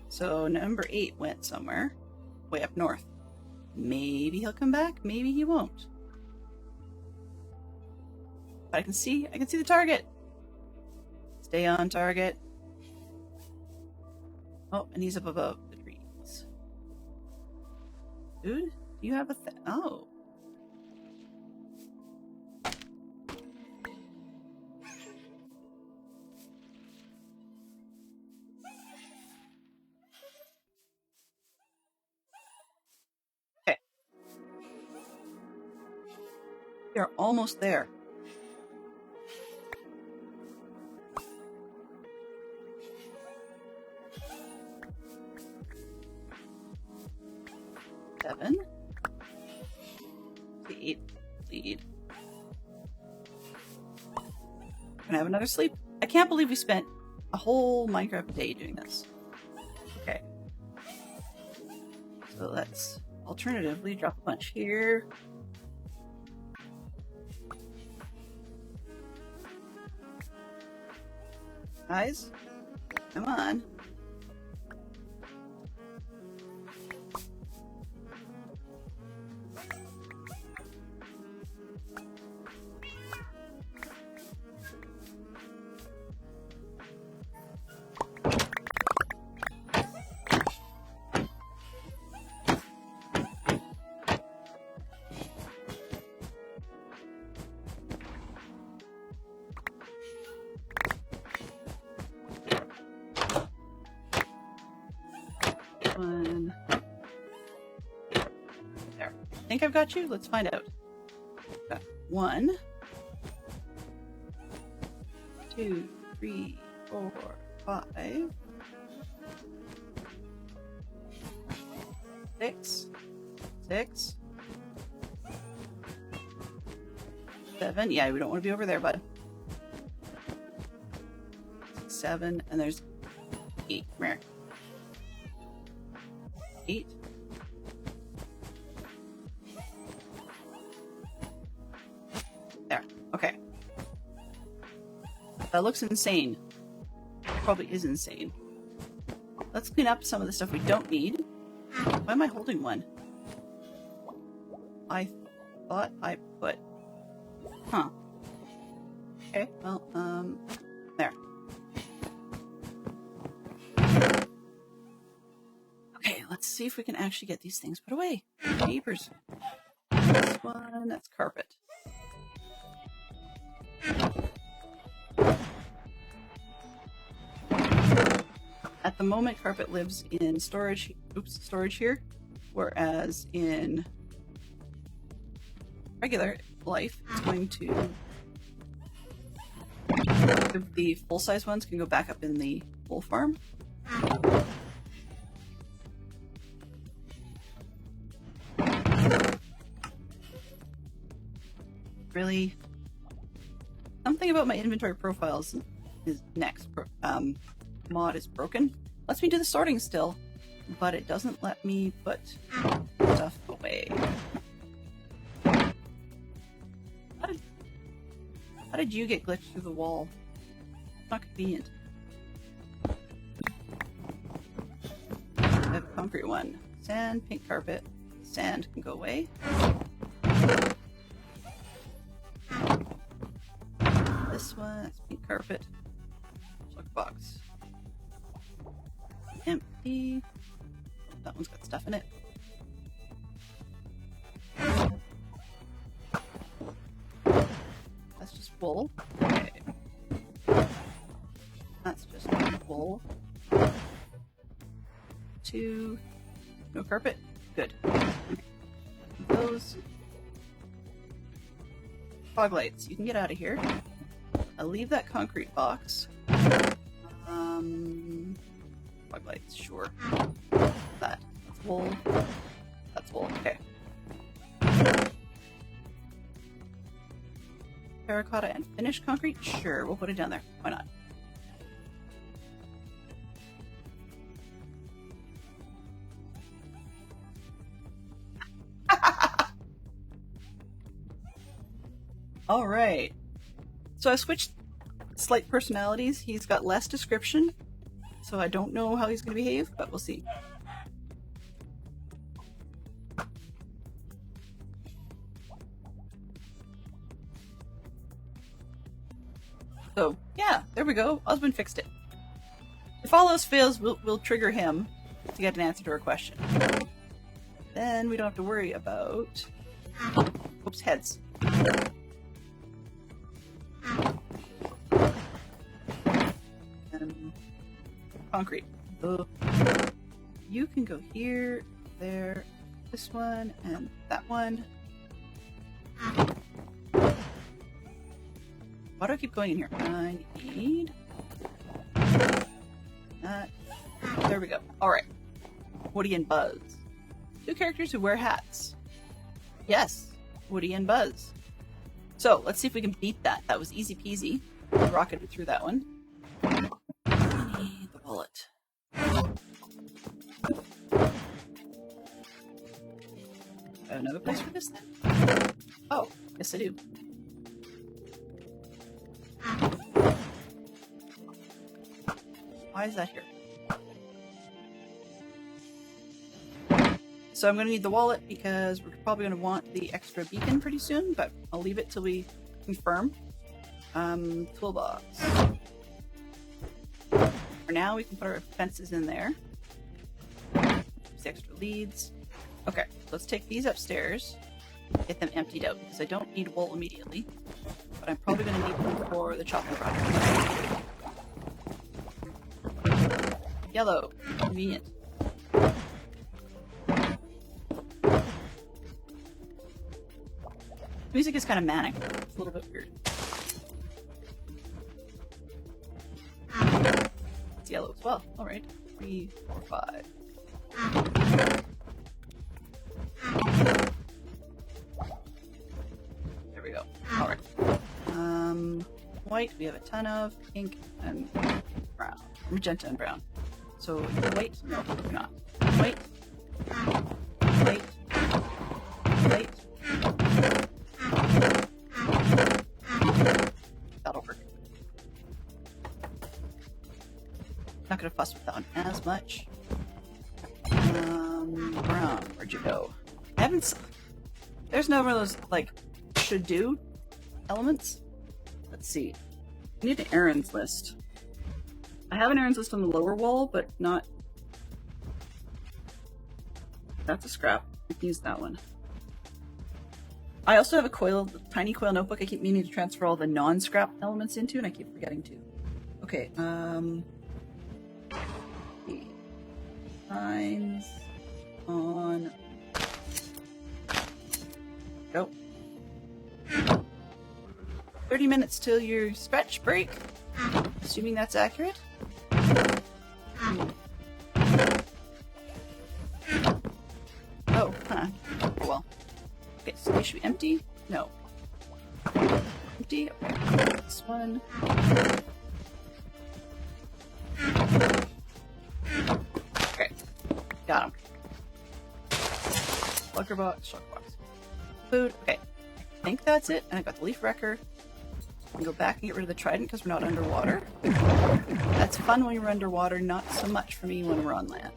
So number 8 went somewhere way up north. Maybe he'll come back. Maybe he won't. But I can see the target. Stay on target. Oh, and he's up above the trees. Dude, do you have a oh. Okay. We are almost there. Seven. 8. Lead. Can I have another sleep? I can't believe we spent a whole Minecraft day doing this. Okay. So let's alternatively drop a bunch here. Guys, come on. One. There. I think I've got you. Let's find out. Got 1, 2, 3, 4, 5, 6, 6, 7. Yeah, we don't want to be over there, bud. 7, and there's 8. Come here. 8. There. Okay. That looks insane. Probably is insane. Let's clean up some of the stuff we don't need. Why am I holding one? I thought I put... Huh. Okay, well, there. Okay, let's see if we can actually get these things put away. Papers. This one, that's carpet. At the moment, carpet lives in storage. Storage here, whereas in regular life, it's going to. The full-size ones can go back up in the wool farm. Really, something about my inventory profiles is next. Mod is broken. Lets me do the sorting still, but it doesn't let me put stuff away. How did you get glitched through the wall? It's not convenient. I have a concrete one. Sand, pink carpet. Sand can go away. This one, that's pink carpet. Plug box. Empty. That one's got stuff in it. That's just wool. Okay. That's just wool. 2. No carpet. Good. Those fog lights. You can get out of here. I'll leave that concrete box. Fog lights, sure. That's wool. That's wool. Okay. terracotta and finished concrete? Sure, we'll put it down there. Why not? All right. So I switched slight personalities. He's got less description, so I don't know how he's going to behave, but we'll see. So, yeah, there we go. Osmond fixed it. If all else fails, we'll trigger him to get an answer to our question. Then we don't have to worry about... Oops, heads. Concrete. You can go here, there, this one, and that one. Why do I keep going in here? I need that. There we go. Alright. Woody and Buzz. Two characters who wear hats. Yes, Woody and Buzz. So, let's see if we can beat that. That was easy peasy. Rocketed through that one. I need the bullet. Another place for this then? Oh, yes I do. Why is that here? So I'm going to need the wallet because we're probably going to want the extra beacon pretty soon, but I'll leave it till we confirm. Toolbox. For now, we can put our fences in there. Use extra leads. Okay, so let's take these upstairs, get them emptied out because I don't need wool immediately, but I'm probably going to need them for the chopping project. Yellow, convenient. Music is kind of manic. It's a little bit weird. It's yellow as well. All right, 3, 4, 5. There we go. All right. White we have a ton of. Pink and brown. Magenta and brown. So white? No, we're not. White. White. White. That'll work. Not gonna fuss with that one as much. Brown, where'd you go? I haven't. There's no one of those like should do elements. Let's see. I need an errands list. I have an errands list on the lower wall, but not. That's a scrap. I can use that one. I also have a tiny coil notebook I keep meaning to transfer all the non-scrap elements into, and I keep forgetting to. Okay, Signs on. Go. 30 minutes till your stretch break. Assuming that's accurate. Oh, huh. Oh, well. Okay, so they should be empty. No. Empty. Okay. This one. Okay. Got him. Lugger box, shock box. Food. Okay. I think that's it. And I got the leaf wrecker. I can go back and get rid of the trident because we're not underwater. That's fun when you're underwater, not so much for me when we're on land.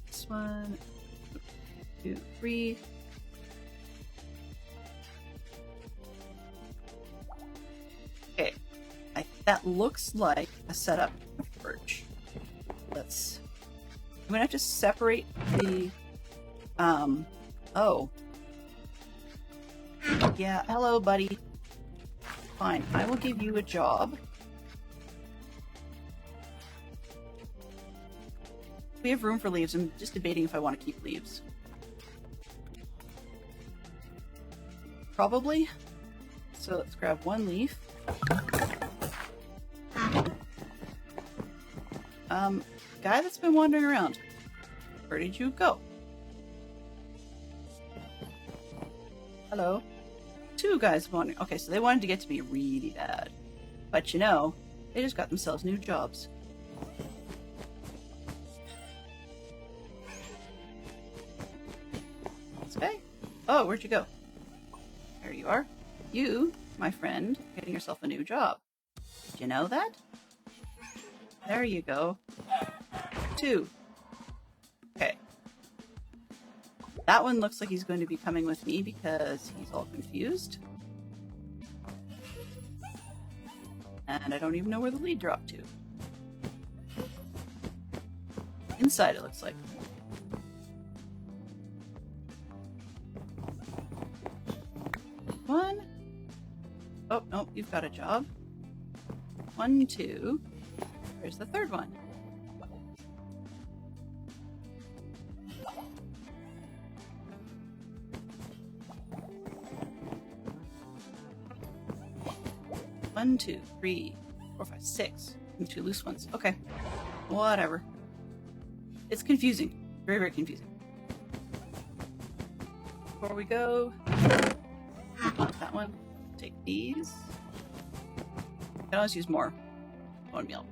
This one, 2, 3. Okay, that looks like a setup birch. I'm gonna have to separate the, oh. Yeah, hello, buddy. Fine, I will give you a job. We have room for leaves. I'm just debating if I want to keep leaves. Probably. So let's grab one leaf. Guy that's been wandering around. Where did you go? Hello. Two guys wanted. Okay, so they wanted to get to me really bad. But you know, they just got themselves new jobs. This guy? Oh, where'd you go? There you are. You, my friend, getting yourself a new job. Did you know that? There you go. 2. Okay. That one looks like he's going to be coming with me because he's all confused. And I don't even know where the lead dropped to. Inside, it looks like. One. Oh, no, you've got a job. 1, 2. Where's the third one? One, 2, 3, 4, 5, 6. And 2 loose ones. Okay. Whatever. It's confusing. Very, very confusing. Before we go, that one. Take these. I can always use more bone meal.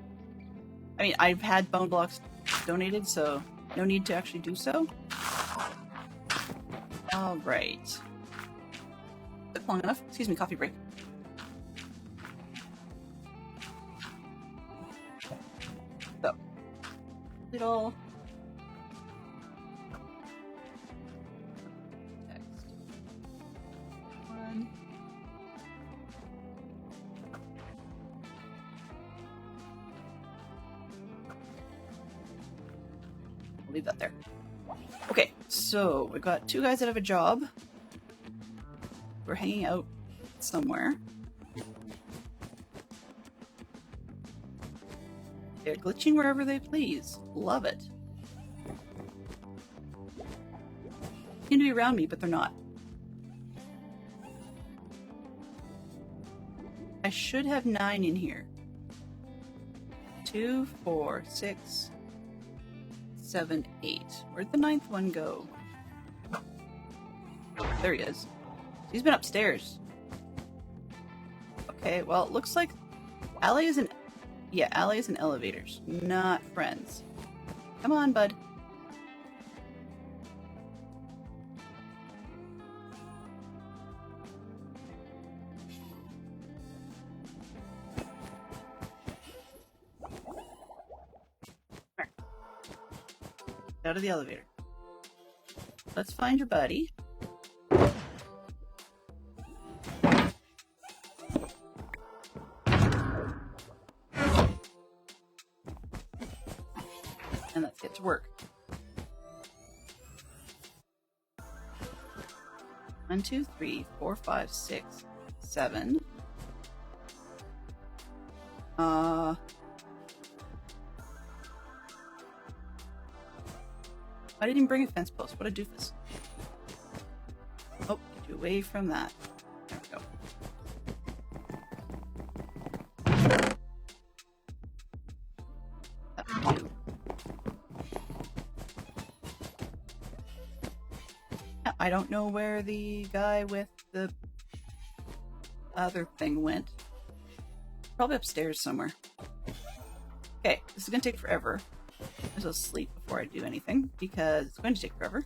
I mean, I've had bone blocks donated, so no need to actually do so. Alright. Took long enough. Excuse me, coffee break. So, little text. 1. I'll leave that there. Okay, so we've got 2 guys that have a job. We're hanging out somewhere. They're glitching wherever they please. Love it. Seem to be around me, but they're not. I should have 9 in here. 2, 4, 6, 7, 8. Where'd the 9th one go? There he is. He's been upstairs. Okay, well, it looks like allies and elevators, not friends. Come on, bud. Out of the elevator. Let's find your buddy. And let's get to work. 1, 2, 3, 4, 5, 6, 7. I didn't even bring a fence post. What a doofus. Oh, get you away from that. There we go. That would do. Yeah, I don't know where the guy with the other thing went. Probably upstairs somewhere. Okay, this is gonna take forever. I will sleep before I do anything because it's going to take forever.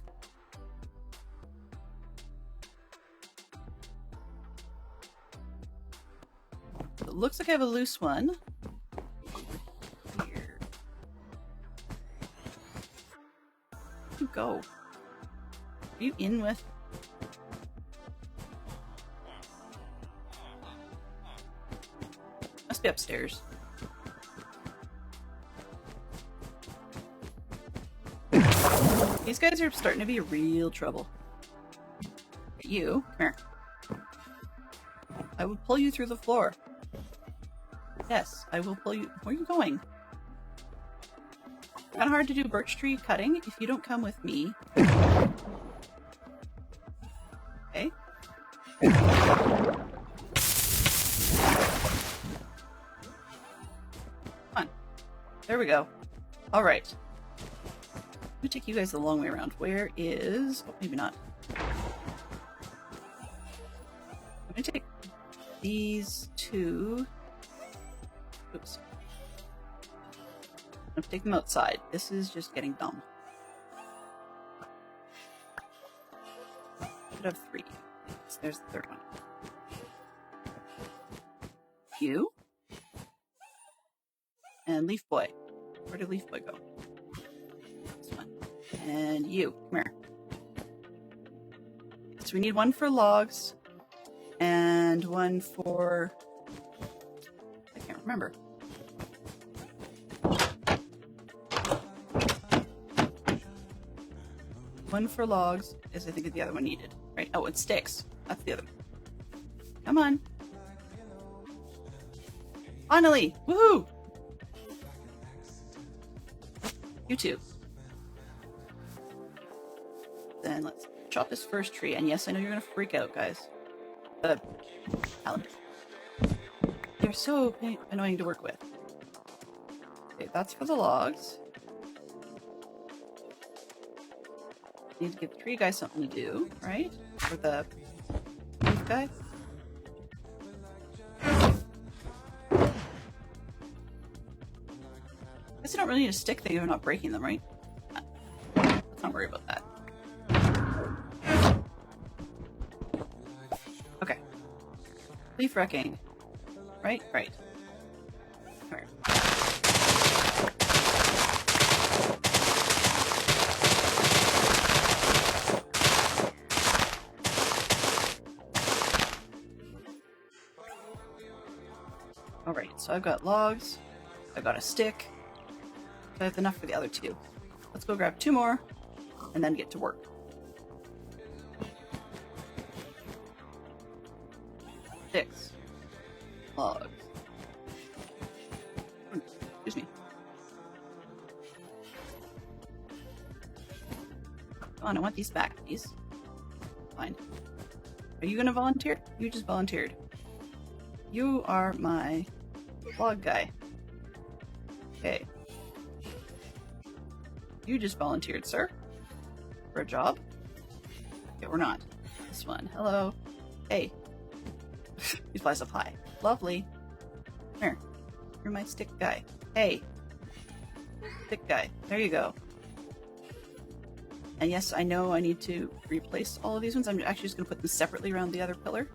So it looks like I have a loose one. Here. Where'd you go? Are you in with? Must be upstairs. These guys are starting to be real trouble. You, come here. I will pull you through the floor. Yes, I will pull you. Where are you going? Kind of hard to do birch tree cutting if you don't come with me. Okay. Come on. There we go. All right. Let me take you guys the long way around. Where is... Oh, maybe not. I take these two. Oops. I'm gonna take them outside. This is just getting dumb. Should have 3. There's the third one. You. And Leaf Boy. Where did Leaf Boy go? This one. And you. Come here. So we need one for logs. And one for... I can't remember. One for logs is I think the other one needed. Right? Oh, it's sticks. That's the other one. Come on. Finally! Woohoo! You too. Then let's chop this first tree. And yes, I know you're gonna freak out, guys. Alan. They're so annoying to work with. Okay, that's for the logs. Need to give the tree guy something to do, right? For the leaf guy. I guess I don't really need a stick thing if I'm not breaking them, right? Let's not worry about that. Okay. Leaf wrecking. Right? Right. Alright. Alright, so I've got logs. I've got a stick. So I have enough for the other 2. Let's go grab 2 more and then get to work. Sticks. Logs. Excuse me. Come on, I want these back, please. Fine. Are you gonna volunteer? You just volunteered. You are my log guy. Okay. You just volunteered, sir. For a job? Okay, we're not. This one. Hello. Hey. He flies up high. Lovely. Come here. You're my stick guy. Hey. Stick guy. There you go. And yes, I know I need to replace all of these ones. I'm actually just going to put them separately around the other pillar.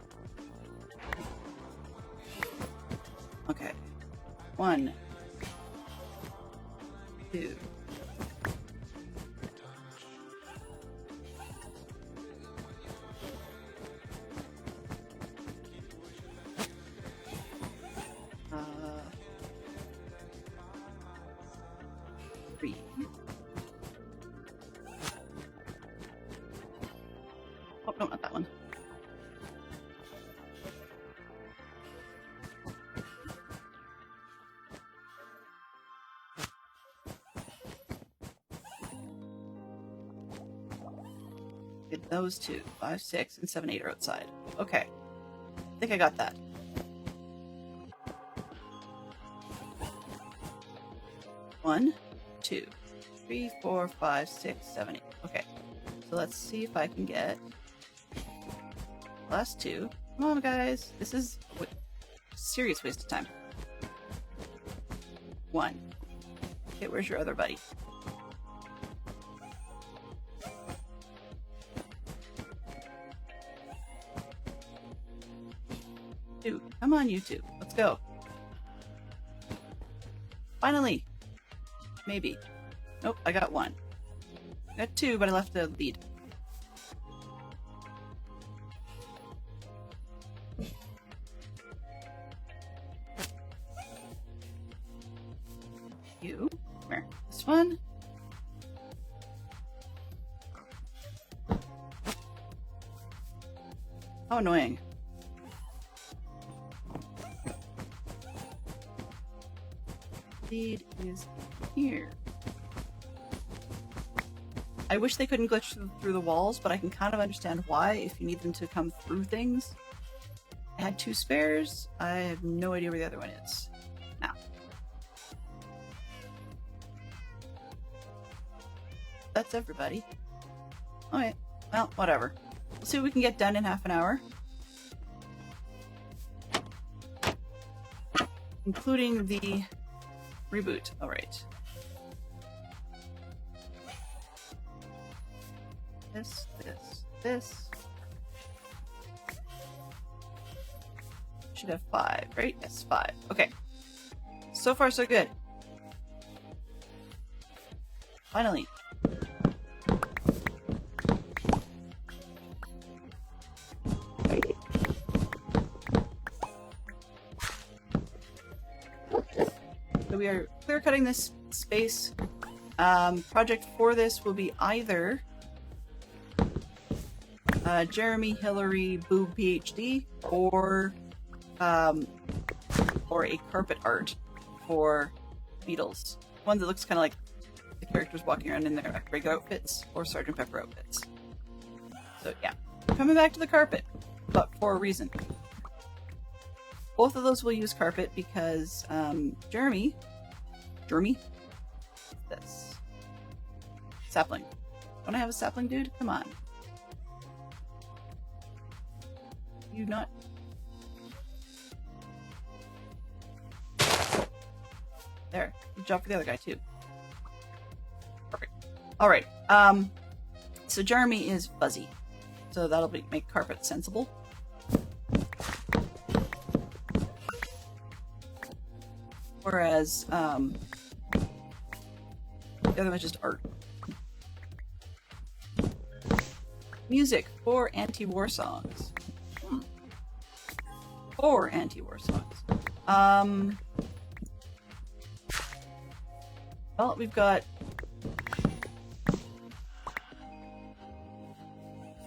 Okay. 1, 2. Oh, no, not that one. Get those 2. 5, 6, and 7, 8 are outside. Okay. I think I got that. One, 2, 3, 4, 5, 6, 7, 8. Okay. So let's see if I can get last 2. Come on, guys. This is a serious waste of time. 1. Okay, where's your other buddy? 2. Come on, you 2. Let's go. Finally. Maybe. Nope, I got 1. I got 2, but I left the lead. You. Come here. This one. How annoying. Lead is here. I wish they couldn't glitch through the walls, but I can kind of understand why if you need them to come through things. I had 2 spares. I have no idea where the other one is. Now. That's everybody. Okay, well, whatever. We'll see what we can get done in half an hour. including the reboot. All right. This. Should have 5, right? Yes, 5. Okay. So far, so good. Finally. So we are clear cutting this space. Project for this will be either Jeremy, Hillary, Boob PhD, or a carpet art for Beatles. One that looks kind of like the characters walking around in their regular outfits or Sgt. Pepper outfits. So yeah, coming back to the carpet, but for a reason. Both of those will use carpet because Jeremy, this sapling. Don't I have a sapling, dude? Come on. You not. There. Good job for the other guy too. Perfect. All right. So Jeremy is fuzzy, so that'll make carpet sensible. Whereas the other one's just art. Music for anti-war songs. 4 anti-war songs. Well, we've got.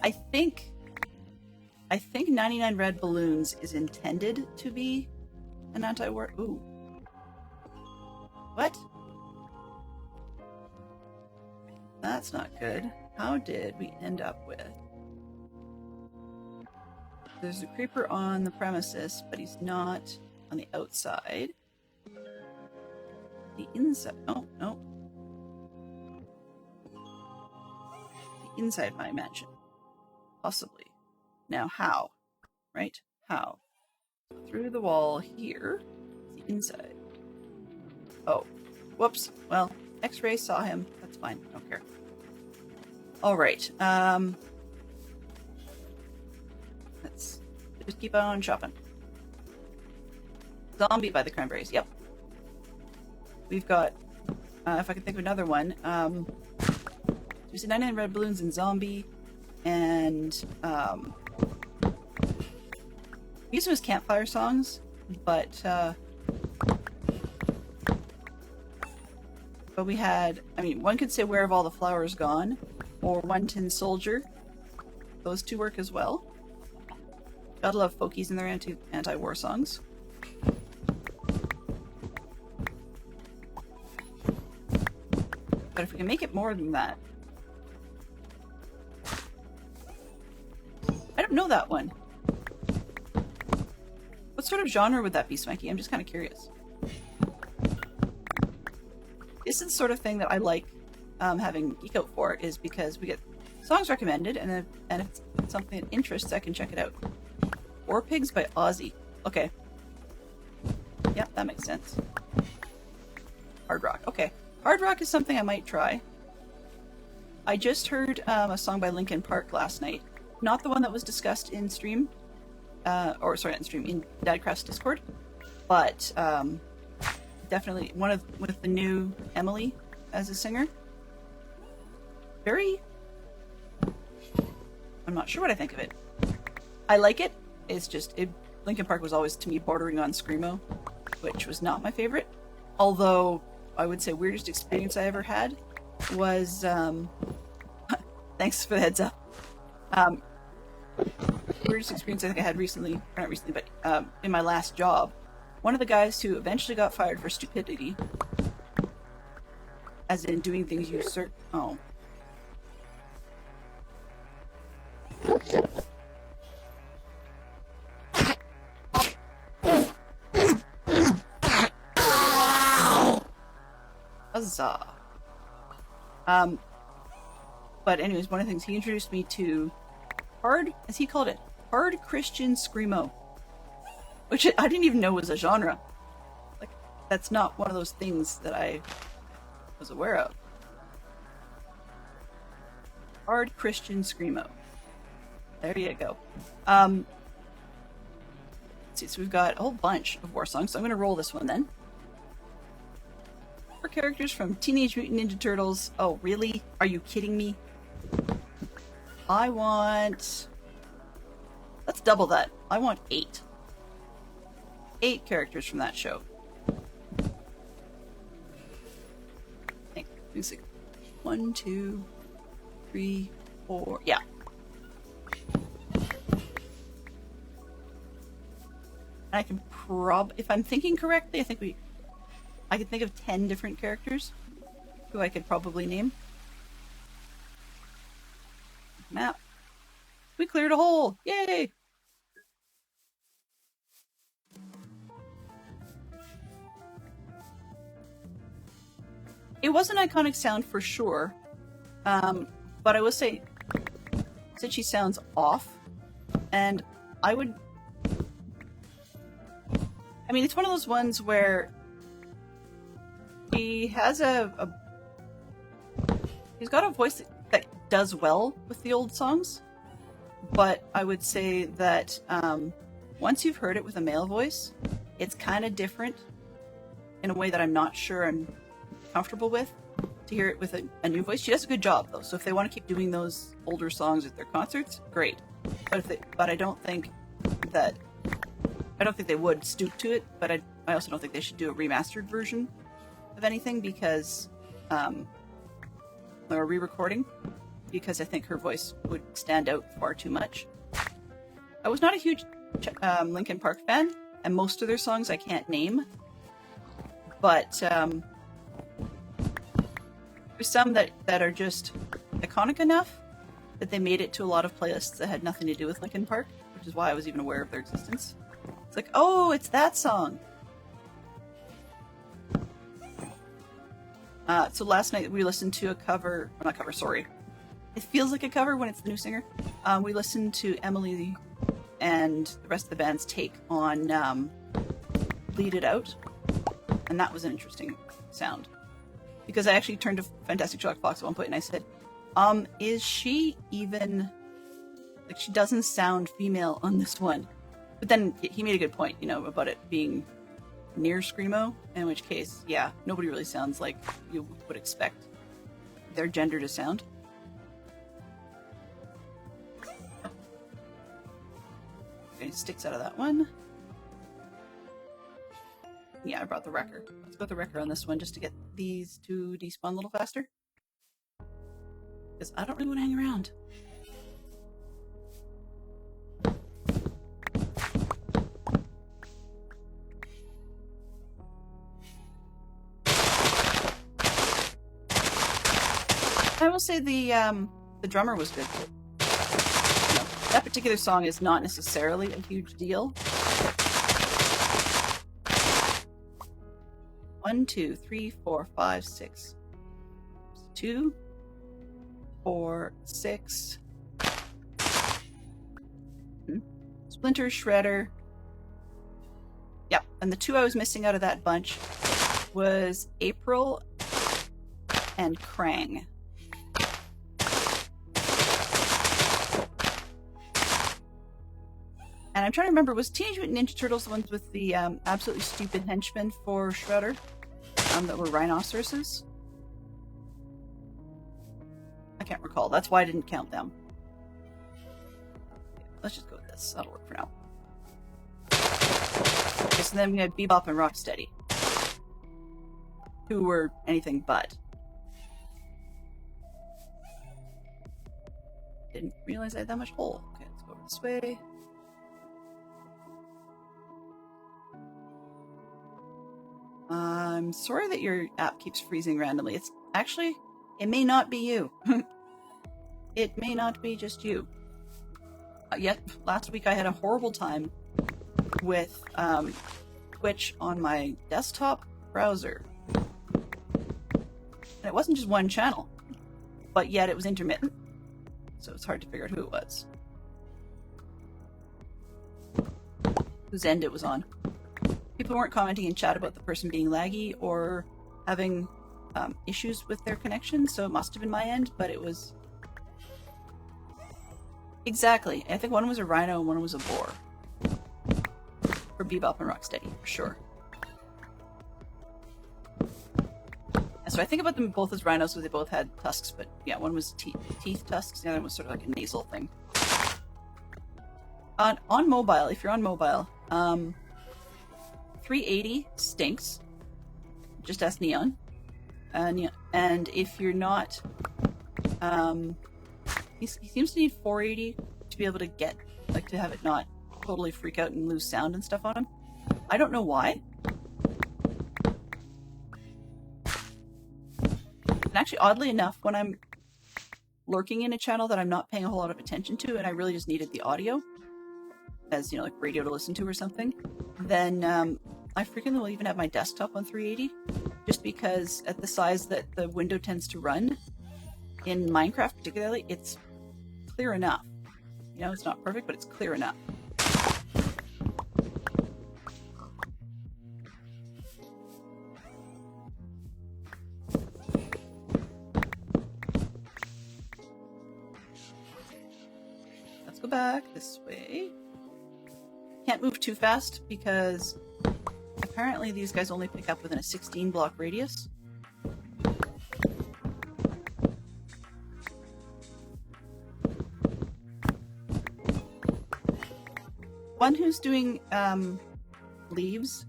I think 99 Red Balloons is intended to be an anti-war. Ooh. What? That's not good. How did we end up with? There's a creeper on the premises, but he's not on the outside. The inside. Oh, no. The inside of my mansion. Possibly. Now, how? Right? How? Through the wall here. The inside. Oh. Whoops. Well, X-ray saw him. That's fine. I don't care. Alright. Let's just keep on chopping. Zombie by the Cranberries. Yep. We've got, if I can think of another one, we said 99 Red Balloons and Zombie, and these was campfire songs, but we had, I mean, one could say Where Have All the Flowers Gone, or One Tin Soldier. Those two work as well. Gotta love folkies in their anti-war songs. But if we can make it more than that. I don't know that one. What sort of genre would that be, Swanky? I'm just kind of curious. This is the sort of thing that I like having Geek Out for, is because we get songs recommended, and if it's something that interests, I can check it out. War Pigs by Ozzy. Okay. Yep, that makes sense. Hard rock. Okay. Hard rock is something I might try. I just heard a song by Linkin Park last night. Not the one that was discussed in stream. Or sorry, not in stream, in Dadcraft's Discord. But definitely one with the new Emily as a singer. Very... I'm not sure what I think of it. I like it. It's just... Linkin Park was always, to me, bordering on Screamo, which was not my favorite. Although... I would say weirdest experience I ever had was, thanks for the heads up. Weirdest experience I think I had recently, or not recently, but in my last job. One of the guys who eventually got fired for stupidity, as in doing things you oh. Huzzah. But anyways, one of the things, he introduced me to hard, as he called it, hard Christian Screamo. Which I didn't even know was a genre. that's not one of those things that I was aware of. Hard Christian Screamo. There you go. Let's see, so we've got a whole bunch of war songs, so I'm going to roll this one then. For characters from Teenage Mutant Ninja Turtles. Oh, really? Are you kidding me? I want... Let's double that. I want 8. 8 characters from that show. Let me see. 1, 2, 3, 4. Yeah. I can if I'm thinking correctly, I could think of 10 different characters who I could probably name. Map. We cleared a hole! Yay! It was an iconic sound for sure, but I will say, since she sounds off, and I mean, it's one of those ones where she has she's got a voice that does well with the old songs, but I would say that once you've heard it with a male voice, it's kind of different in a way that I'm not sure I'm comfortable with to hear it with a new voice. She does a good job though, so if they want to keep doing those older songs at their concerts, great. But I don't think they would stoop to it, but I also don't think they should do a remastered version of anything because or a re-recording, because I think her voice would stand out far too much. I was not a huge Linkin Park fan, and most of their songs I can't name, but there's some that are just iconic enough that they made it to a lot of playlists that had nothing to do with Linkin Park, which is why I was even aware of their existence. It's like, oh, it's that song. So last night we listened to a cover, or not cover, sorry. It feels like a cover when it's the new singer. We listened to Emily and the rest of the band's take on Bleed It Out, and that was an interesting sound. Because I actually turned to Fantastic Sherlock Fox at one point and I said, is she even... Like, she doesn't sound female on this one. But then he made a good point, about it being near Screamo, in which case, yeah, nobody really sounds like you would expect their gender to sound. Okay, sticks out of that one. Yeah, I brought the wrecker. Let's go with the wrecker on this one just to get these to despawn a little faster. Because I don't really want to hang around. I will say the drummer was good too. That particular song is not necessarily a huge deal. 1, 2, 3, 4, 5, 6. 2, 4, 6. Splinter, Shredder. Yep, and the 2 I was missing out of that bunch was April and Krang. And I'm trying to remember, was Teenage Mutant Ninja Turtles the ones with the absolutely stupid henchmen for Shredder that were rhinoceroses? I can't recall. That's why I didn't count them. Let's just go with this. That'll work for now. Okay, so then we had Bebop and Rocksteady, who were anything but. Didn't realize I had that much hole. Okay, let's go over this way. I'm sorry that your app keeps freezing randomly. It's actually, it may not be you. It may not be just you. Yet, last week I had a horrible time with Twitch on my desktop browser. And it wasn't just one channel, but yet it was intermittent. So it's hard to figure out who it was. Whose end it was on. People weren't commenting in chat about the person being laggy or having issues with their connection, so it must have been my end, but it was... Exactly. I think one was a rhino and one was a boar. For Bebop and Rocksteady, for sure. So I think about them both as rhinos because they both had tusks, but yeah, one was teeth tusks, the other one was sort of like a nasal thing. On mobile, if you're on mobile, 380 stinks. Just ask Neon. And if you're not, he seems to need 480 to be able to get, like, to have it not totally freak out and lose sound and stuff on him. I don't know why. And actually, oddly enough, when I'm lurking in a channel that I'm not paying a whole lot of attention to, and I really just needed the audio, as, you know, like radio to listen to or something, then I frequently will even have my desktop on 380, just because at the size that the window tends to run, in Minecraft particularly, it's clear enough. You know, it's not perfect, but it's clear enough. Let's go back this way. Can't move too fast because apparently these guys only pick up within a 16 block radius. One who's doing leaves,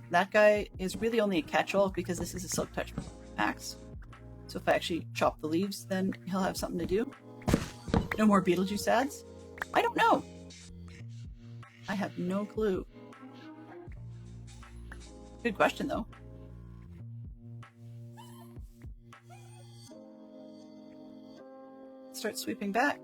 that guy is really only a catch-all because this is a silk touch axe. So if I actually chop the leaves, then he'll have something to do. No more Beetlejuice ads? I don't know. I have no clue. Good question, though. Start sweeping back.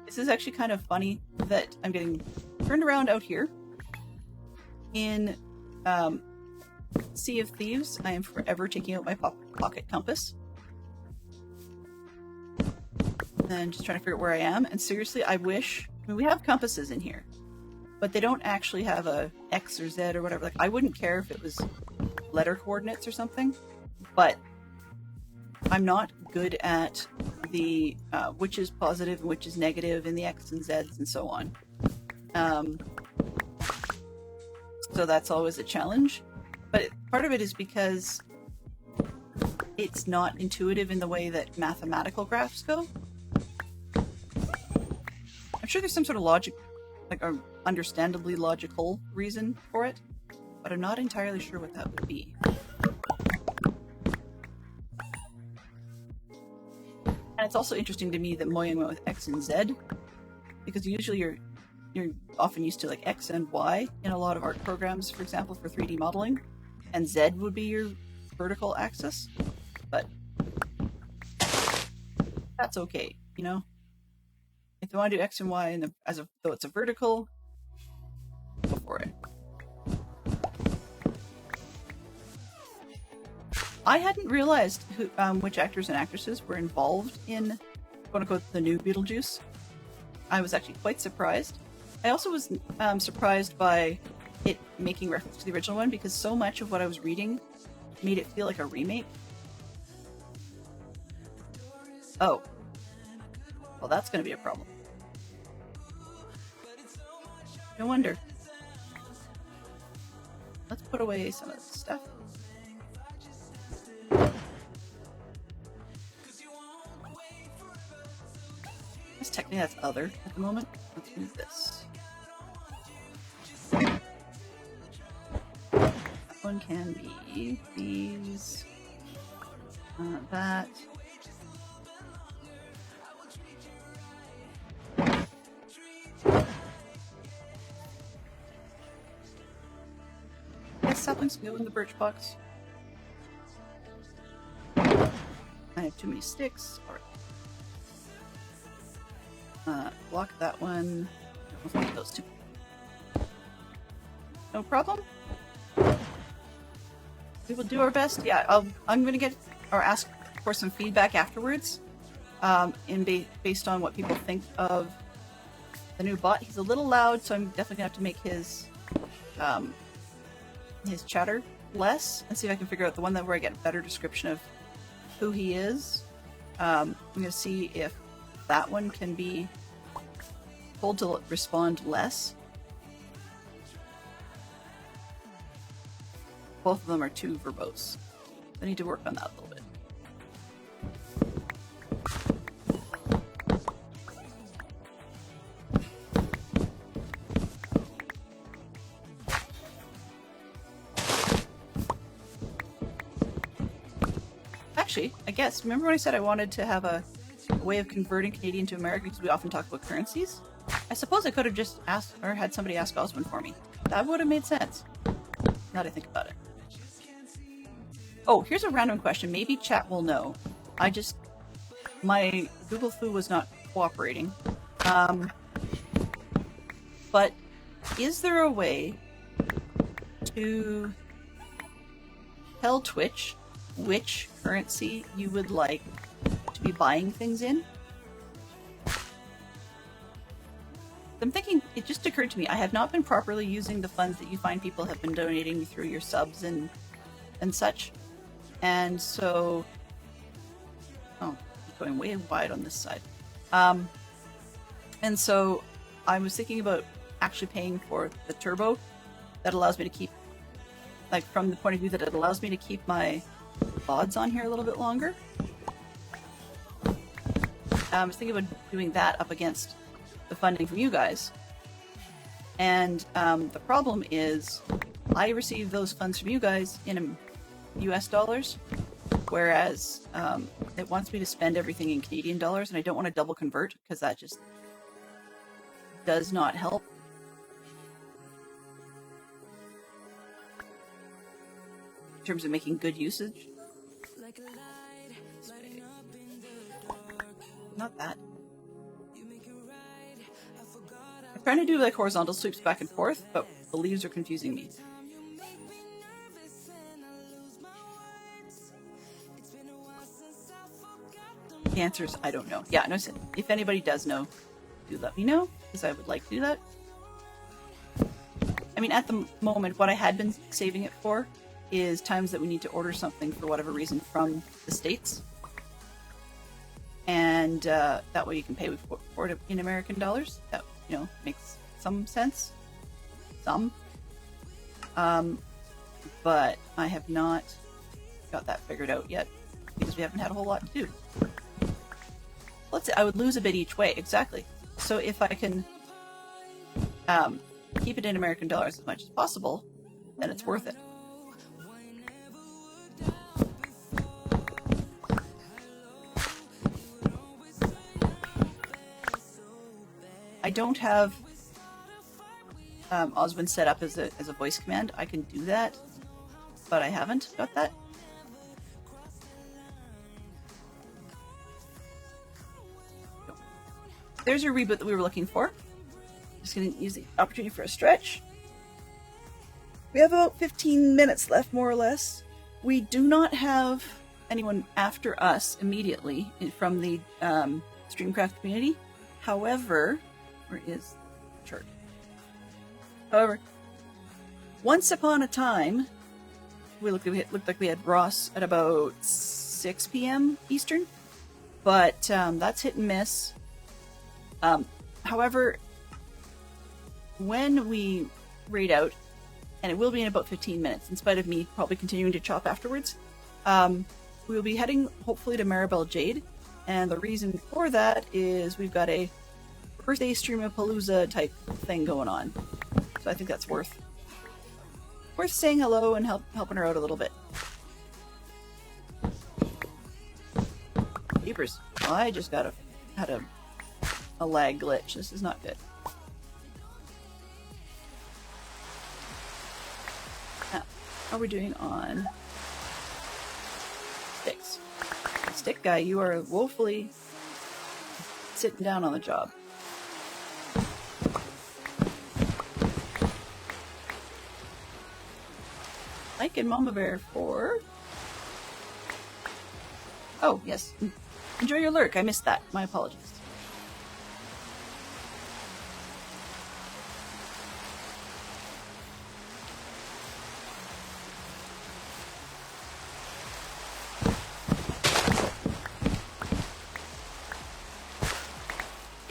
This is actually kind of funny that I'm getting turned around out here. In Sea of Thieves, I am forever taking out my pocket compass. And just trying to figure out where I am. And seriously, I wish... I mean, we have compasses in here, but they don't actually have a X or Z or whatever. Like, I wouldn't care if it was letter coordinates or something, but I'm not good at the which is positive and which is negative in the X and Zs and so on. So that's always a challenge. But part of it is because it's not intuitive in the way that mathematical graphs go. I'm sure there's some sort of logic, like an understandably logical reason for it, but I'm not entirely sure what that would be. And it's also interesting to me that Moyang went with X and Z, because usually you're often used to like X and Y in a lot of art programs, for example, for 3D modeling, and Z would be your vertical axis, but that's okay, you know? If you want to do X and Y though it's a vertical, go for it. I hadn't realized which actors and actresses were involved in, quote-unquote, the new Beetlejuice. I was actually quite surprised. I also was surprised by it making reference to the original one, because so much of what I was reading made it feel like a remake. Oh. Well, that's going to be a problem. No wonder. Let's put away some of this stuff. Technically that's other at the moment. Let's move this. That one can be these. That. Yes, saplings go in the birch box. I have too many sticks. Alright. Block that one. Let's make those two. No problem. We will do our best. Yeah, I'm going to get or ask for some feedback afterwards, based on what people think of the new bot. He's a little loud, so I'm definitely gonna have to make his chatter less, and see if I can figure out the one where I get a better description of who he is. I'm gonna see if that one can be told to respond less. Both of them are too verbose. I need to work on that a little bit. Actually, I guess, remember when I said I wanted to have a way of converting Canadian to American, because we often talk about currencies? I suppose I could have just asked, or had somebody ask Osmond for me. That would have made sense, now that I think about it. Oh, here's a random question. Maybe chat will know. My Google Foo was not cooperating. But is there a way to tell Twitch which currency you would like to be buying things in? I'm thinking, it just occurred to me, I have not been properly using the funds that you find people have been donating through your subs and such. And so, oh, I'm going way wide on this side. And so I was thinking about actually paying for the turbo that allows me to keep, like, from the point of view that it allows me to keep my VODs on here a little bit longer. I was thinking about doing that up against the funding from you guys. And the problem is I receive those funds from you guys in US dollars, whereas it wants me to spend everything in Canadian dollars, and I don't want to double convert because that just does not help. In terms of making good usage. Not that. I'm trying to do like horizontal sweeps back and forth, but the leaves are confusing me. The answer is I don't know. Yeah, no, if anybody does know, do let me know, because I would like to do that. I mean, at the moment, what I had been saving it for is times that we need to order something for whatever reason from the States. And that way you can pay for it in American dollars. That, you know, makes some sense. Some. But I have not got that figured out yet, because we haven't had a whole lot to do. Let's say I would lose a bit each way, exactly. So if I can keep it in American dollars as much as possible, then it's worth it. I don't have Osmond set up as a voice command. I can do that, but I haven't got that. There's your reboot that we were looking for. Just going to use the opportunity for a stretch. We have about 15 minutes left, more or less. We do not have anyone after us immediately from the Streamcraft community. However, where is the chart? However, once upon a time, it looked like we had Ross at about 6 p.m. Eastern, but that's hit and miss. However, when we raid out, and it will be in about 15 minutes, in spite of me probably continuing to chop afterwards, we will be heading hopefully to Maribel Jade, and the reason for that is we've got a birthday Streamapalooza type thing going on. So I think that's worth saying hello and helping her out a little bit. Jeepers. I just had a lag glitch. This is not good. Now, how are we doing on sticks? Stick guy, you are woefully sitting down on the job. Mike and Mama Bear for... Oh, yes. Enjoy your lurk. I missed that. My apologies.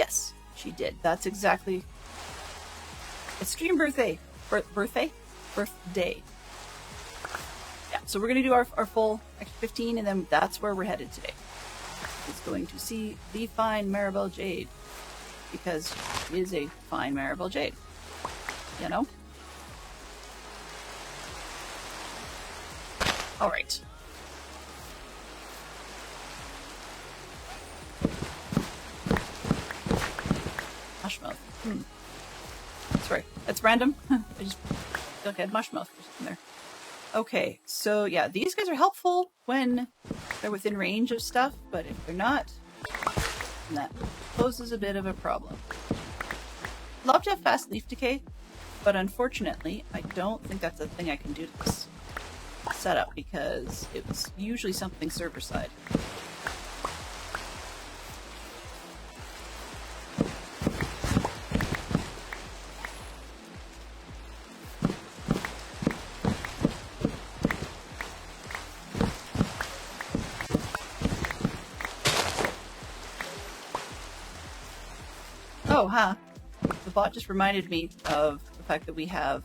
Yes, she did. That's exactly... Extreme birthday. Birthday? Birthday. Yeah, so we're going to do our full extra 15, and then that's where we're headed today. It's going to see the fine Maribel Jade. Because she is a fine Maribel Jade. You know? Alright. Mushmouth. Sorry, that's random. I just feel like I had mushmouth in there. Okay, so yeah, these guys are helpful when they're within range of stuff, but if they're not, then that poses a bit of a problem. Love to have fast leaf decay, but unfortunately, I don't think that's a thing I can do to this setup because it's usually something server side. Oh, huh. The bot just reminded me of the fact that we have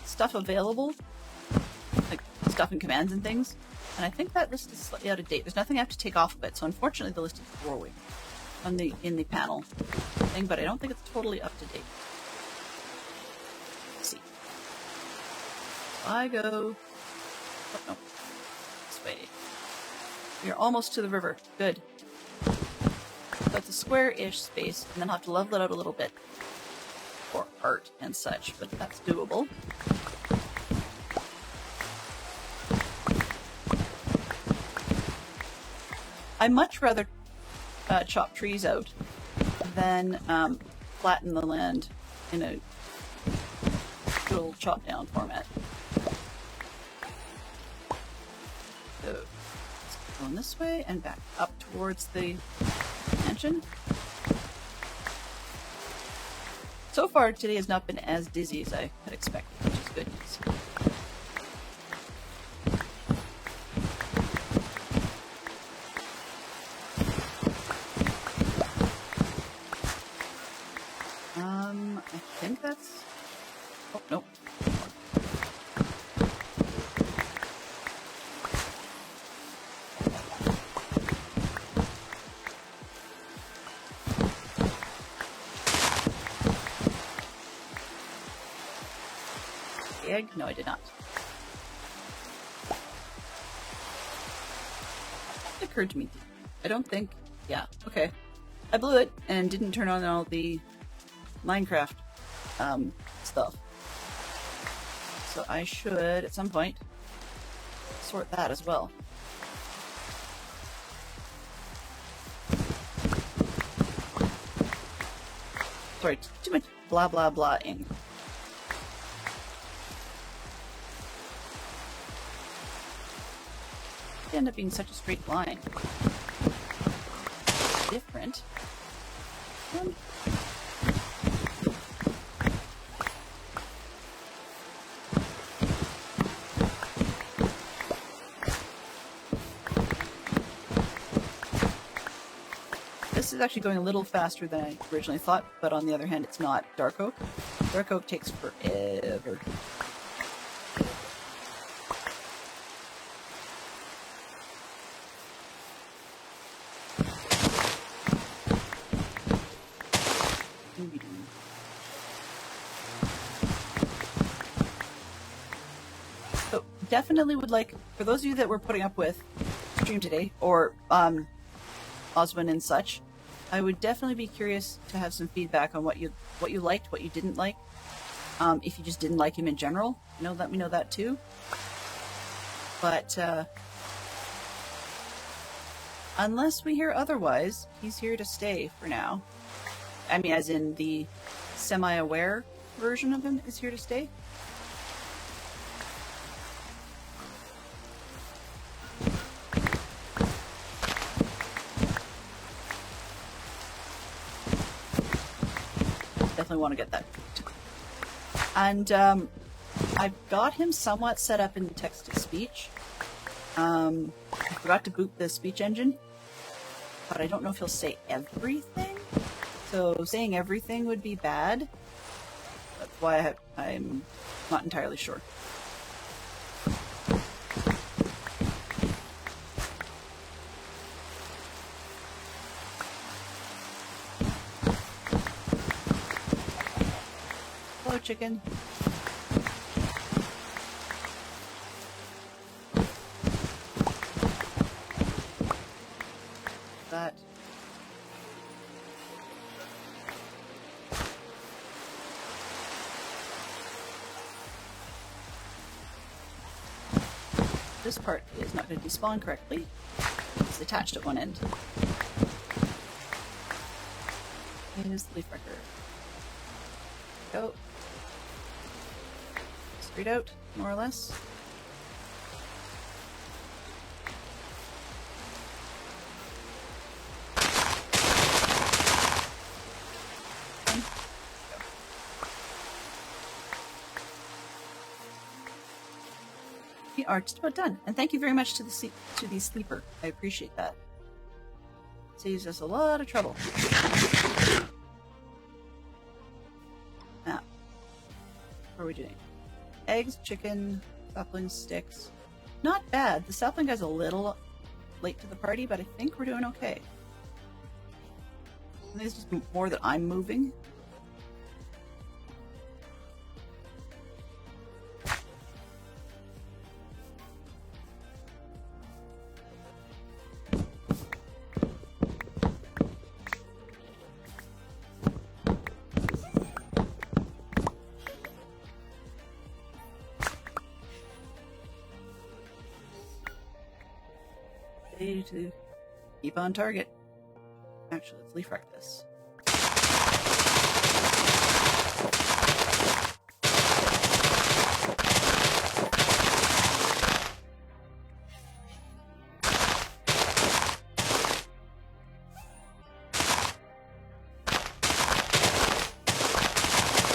stuff available, like stuff and commands and things, and I think that list is slightly out of date. There's nothing I have to take off of it, so unfortunately the list is throwing in the panel thing, but I don't think it's totally up to date. Let's see. So I go... Oh, no. This way. We are almost to the river. Good. So it's a square-ish space, and then I'll have to level it out a little bit for art and such, but that's doable. I much rather chop trees out than flatten the land in a little chop-down format. So, let's go this way and back up towards the mansion. So far, today has not been as dizzy as I had expected, which is good news. I think that's... Oh, no. Egg? No, I did not. It occurred to me. I don't think... Yeah, okay. I blew it and didn't turn on all the Minecraft stuff. So I should, at some point, sort that as well. Sorry, too much blah blah blah-ing. It ended up being such a straight line. Different. This is actually going a little faster than I originally thought, but on the other hand, it's not dark oak. Dark oak takes forever. So definitely would like, for those of you that were putting up with stream today, or Oswin and such, I would definitely be curious to have some feedback on what you liked, what you didn't like. If you just didn't like him in general, let me know that too. But unless we hear otherwise, he's here to stay for now. I mean, as in the semi-aware version of him is here to stay. Definitely want to get that. And I've got him somewhat set up in text-to-speech. I forgot to boot the speech engine. but I don't know if he'll say everything. So saying everything would be bad. That's why I'm not entirely sure. Hello, chicken. That. This part is not going to despawn correctly. It's attached at one end. Here's the leaf wrecker. Go. Straight out, more or less. We are just about done, and thank you very much to the sleeper. I appreciate that. Saves us a lot of trouble. Now, what are we doing? Eggs, chicken, sapling sticks. Not bad. The sapling guy's a little late to the party, but I think we're doing okay. I think it's just more that I'm moving. To keep on target. Actually, let's leaf wreck this.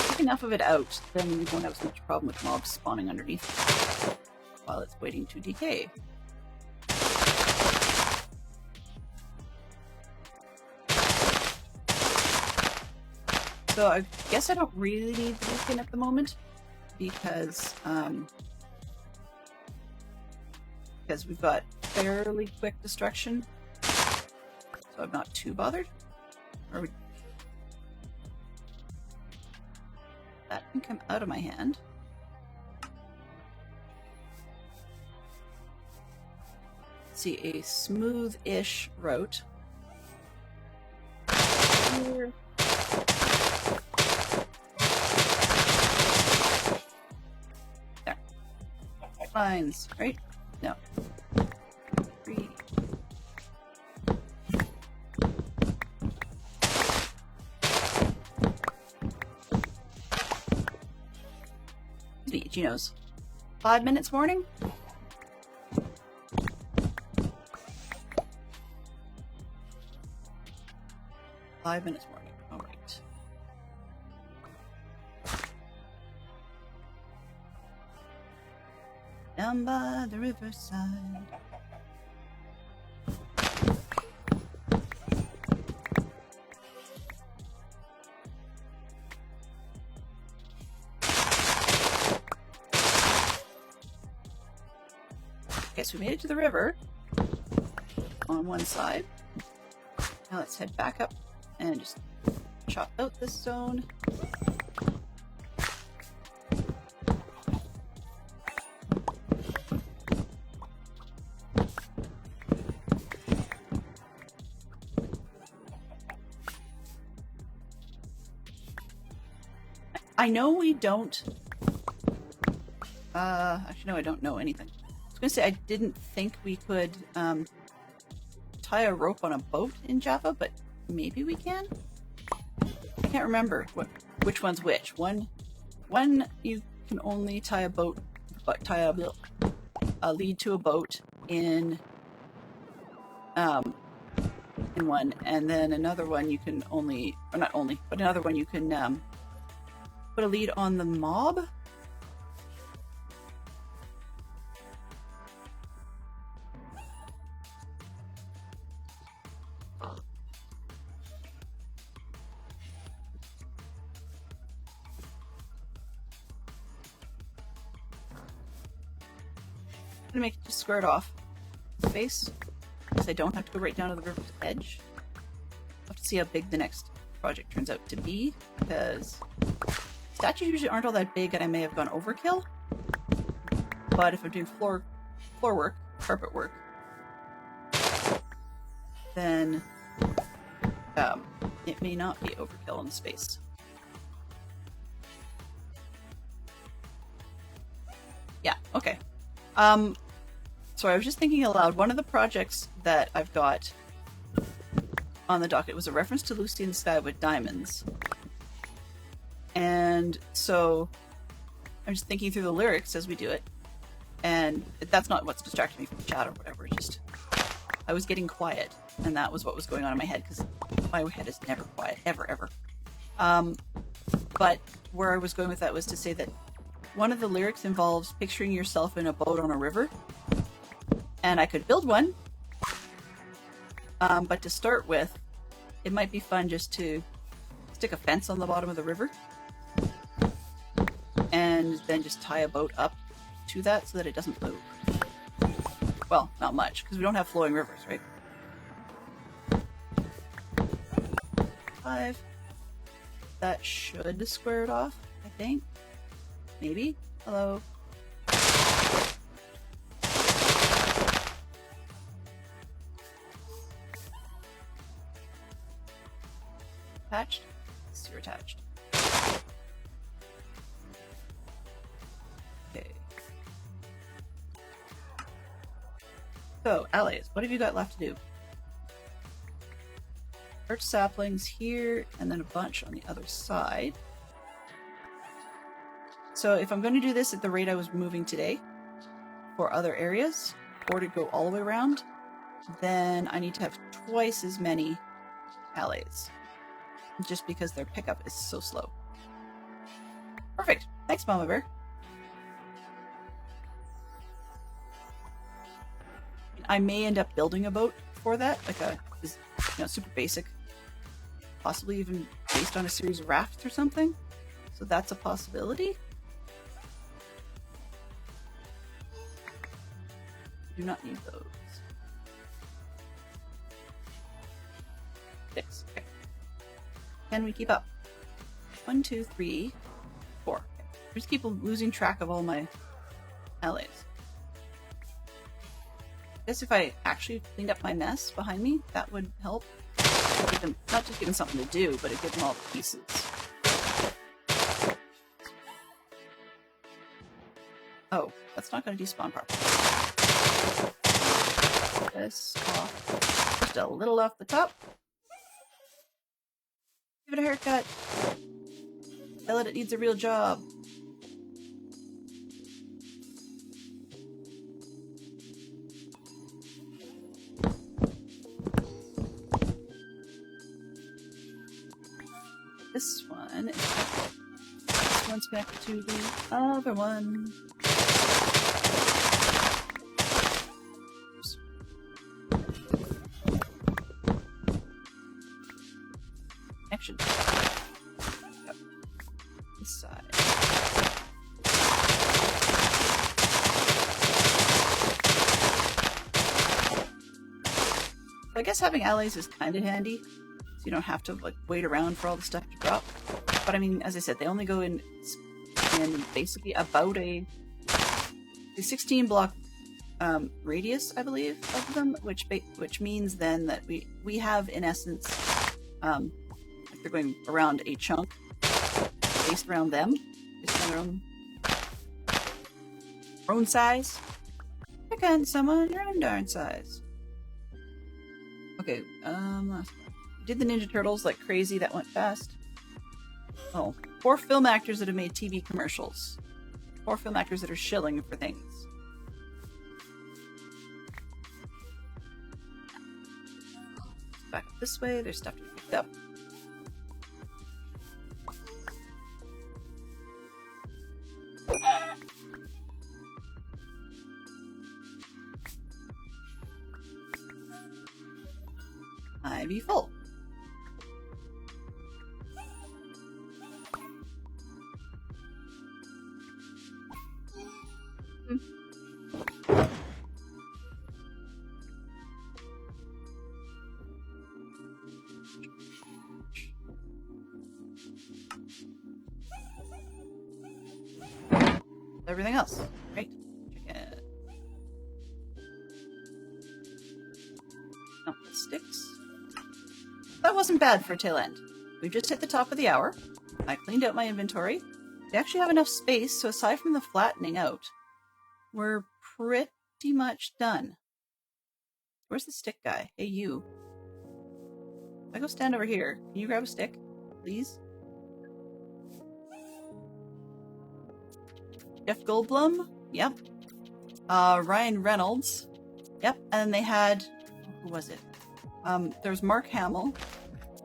Take enough of it out, then we won't have so much problem with mobs spawning underneath while it's waiting to decay. So I guess I don't really need the beacon at the moment because we've got fairly quick destruction, so I'm not too bothered. That can come out of my hand. Let's see, a smooth-ish route. Here. Lines, right? No. 3. Geno's. 5 minutes morning? Five minutes morning. All right. Down by the riverside. Okay, so we made it to the river on one side. Now let's head back up and just chop out this zone. I know we don't... actually, no, I don't know anything. I was going to say I didn't think we could tie a rope on a boat in Java, but maybe we can? I can't remember which one's which. One you can only tie a boat, but tie a lead to a boat in one, and then another one you can only, or not only, but another one you can put a lead on the mob. square it off space because I don't have to go right down to the river's edge. I'll have to see how big the next project turns out to be, because statues usually aren't all that big and I may have gone overkill. But if I'm doing floor work, carpet work, then it may not be overkill in the space. Yeah, okay. So I was just thinking aloud, one of the projects that I've got on the docket was a reference to Lucy in the Sky with Diamonds. And so I'm just thinking through the lyrics as we do it. And that's not what's distracting me from the chat or whatever. It's just, I was getting quiet, and that was what was going on in my head, because my head is never quiet, ever. But where I was going with that was to say that one of the lyrics involves picturing yourself in a boat on a river. And I could build one. But to start with, it might be fun just to stick a fence on the bottom of the river. And then just tie a boat up to that so that it doesn't move. Well, not much, because we don't have flowing rivers, right? 5. That should square it off, I think. Maybe? Hello? Attached? Yes, you're attached. Okay. So, allies, what have you got left to do? Birch saplings here, and then a bunch on the other side. So if I'm going to do this at the rate I was moving today for other areas, or to go all the way around, then I need to have twice as many allies. Just because their pickup is so slow. Perfect. Thanks, Mama Bear. I may end up building a boat for that, like a, super basic, possibly even based on a series of rafts or something. So that's a possibility. Do not need those. 6. Okay. Can we keep up? 1, 2, 3, 4. Okay. I just keep losing track of all my allies. I guess if I actually cleaned up my mess behind me, that would help. Give them, not just give them something to do, but it give them all the pieces. Oh, that's not going to despawn properly. This off. Just a little off the top. Give it a haircut. Tell it needs a real job. This one's connected to the other one. Oops. Connection. Yep. This side. So I guess having allies is kind of handy. You don't have to wait around for all the stuff to drop. But I mean, as I said, they only go in basically about a 16 block radius, I believe, of them, which means then that we have in essence, like they're going around a chunk based around them, based on their own size. Pick on someone your own darn size. Okay, last one. Did the Ninja Turtles like crazy. That went fast. Oh, 4 film actors that have made TV commercials. 4 film actors that are shilling for things. Back this way, there's stuff to be picked up. Ivy full. everything else. Right? Chicken. Oh, sticks. That wasn't bad for a tail end. We've just hit the top of the hour. I cleaned out my inventory. We actually have enough space, so aside from the flattening out, we're pretty much done. Where's the stick guy? Hey, you. I go stand over here. Can you grab a stick, please? Jeff Goldblum? Yep. Ryan Reynolds? Yep. And they had... Who was it? There's Mark Hamill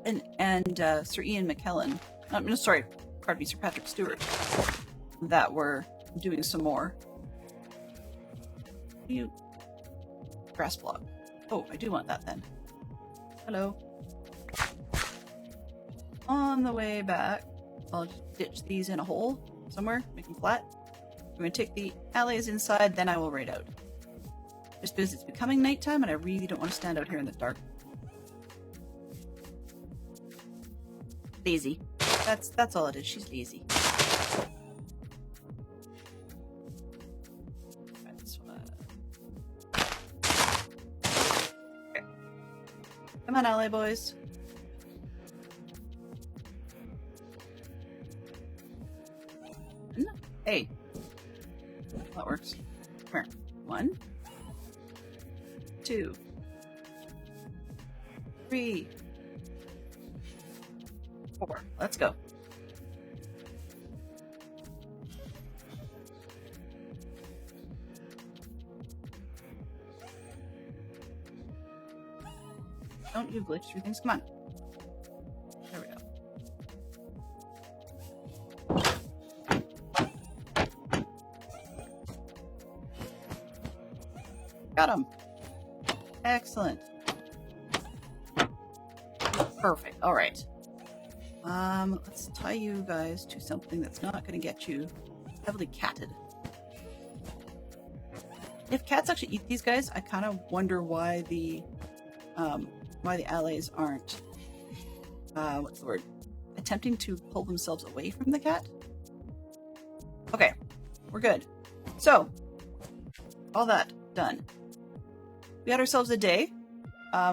and Sir Ian McKellen. No, sorry. Pardon me, Sir Patrick Stewart. That were doing some more. You... Grass block. Oh, I do want that then. Hello. On the way back, I'll just ditch these in a hole somewhere, make them flat. I'm going to take the alleys inside, then I will raid out. Just because it's becoming nighttime and I really don't want to stand out here in the dark. Lazy. That's all it is. She's lazy. Okay. Come on, alley boys. Hey. That works. Come here. 1, 2, 3, 4. Let's go. Don't you glitch through things. Come on. There we go. Got him. Excellent. Perfect. All right. Let's tie you guys to something that's not going to get you heavily catted. If cats actually eat these guys, I kind of wonder why the allays aren't what's the word? Attempting to pull themselves away from the cat. Okay, we're good. So, all that done. We had ourselves a day.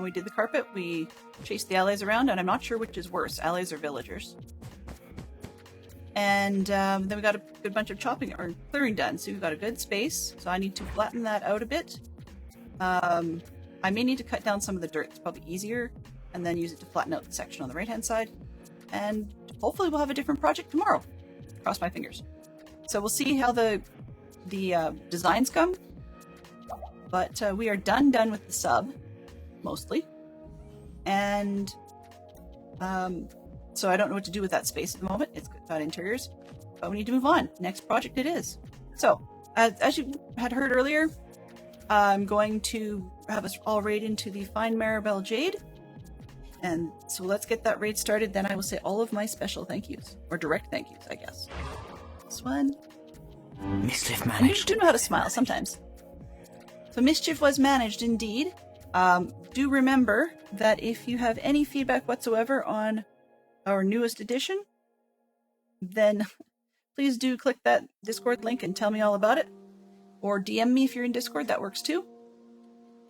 We did the carpet, we chased the allays around, and I'm not sure which is worse, allays or villagers. And then we got a good bunch of chopping or clearing done, so we've got a good space. So I need to flatten that out a bit. I may need to cut down some of the dirt, it's probably easier, and then use it to flatten out the section on the right hand side. And hopefully we'll have a different project tomorrow. Cross my fingers. So we'll see how the designs come. But we are done with the sub, mostly. And so I don't know what to do with that space at the moment. It's got interiors, but we need to move on. Next project it is. So, as you had heard earlier, I'm going to have us all raid into the Fine Maribel Jade. And so let's get that raid started. Then I will say all of my special thank yous, or direct thank yous, I guess. This one. Mischief And managed. you do know how to smile sometimes. So mischief was managed indeed. Do remember that if you have any feedback whatsoever on our newest edition, then please do click that Discord link and tell me all about it. Or DM me if you're in Discord, that works too.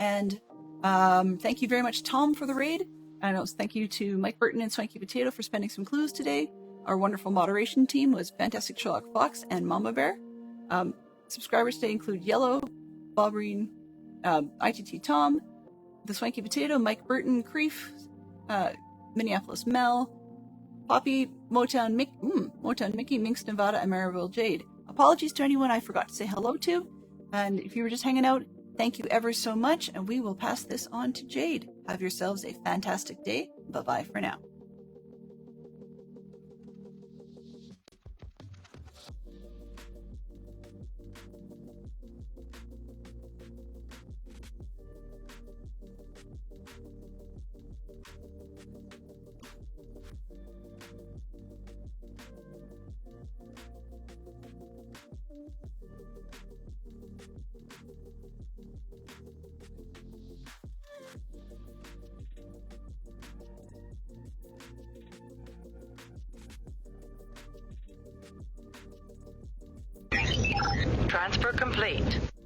And thank you very much, Tom, for the raid. And also thank you to Mike Burton and Swanky Potato for spending some clues today. Our wonderful moderation team was Fantastic Sherlock Fox and Mama Bear. Subscribers today include Yellow, Bobrine, ITT Tom, The Swanky Potato, Mike Burton, Creef, Minneapolis Mel, Poppy, Motown Mickey, Minx Nevada, and Maribel Jade. Apologies to anyone I forgot to say hello to. And if you were just hanging out, thank you ever so much, and we will pass this on to Jade. Have yourselves a fantastic day. Bye-bye for now. Transfer complete.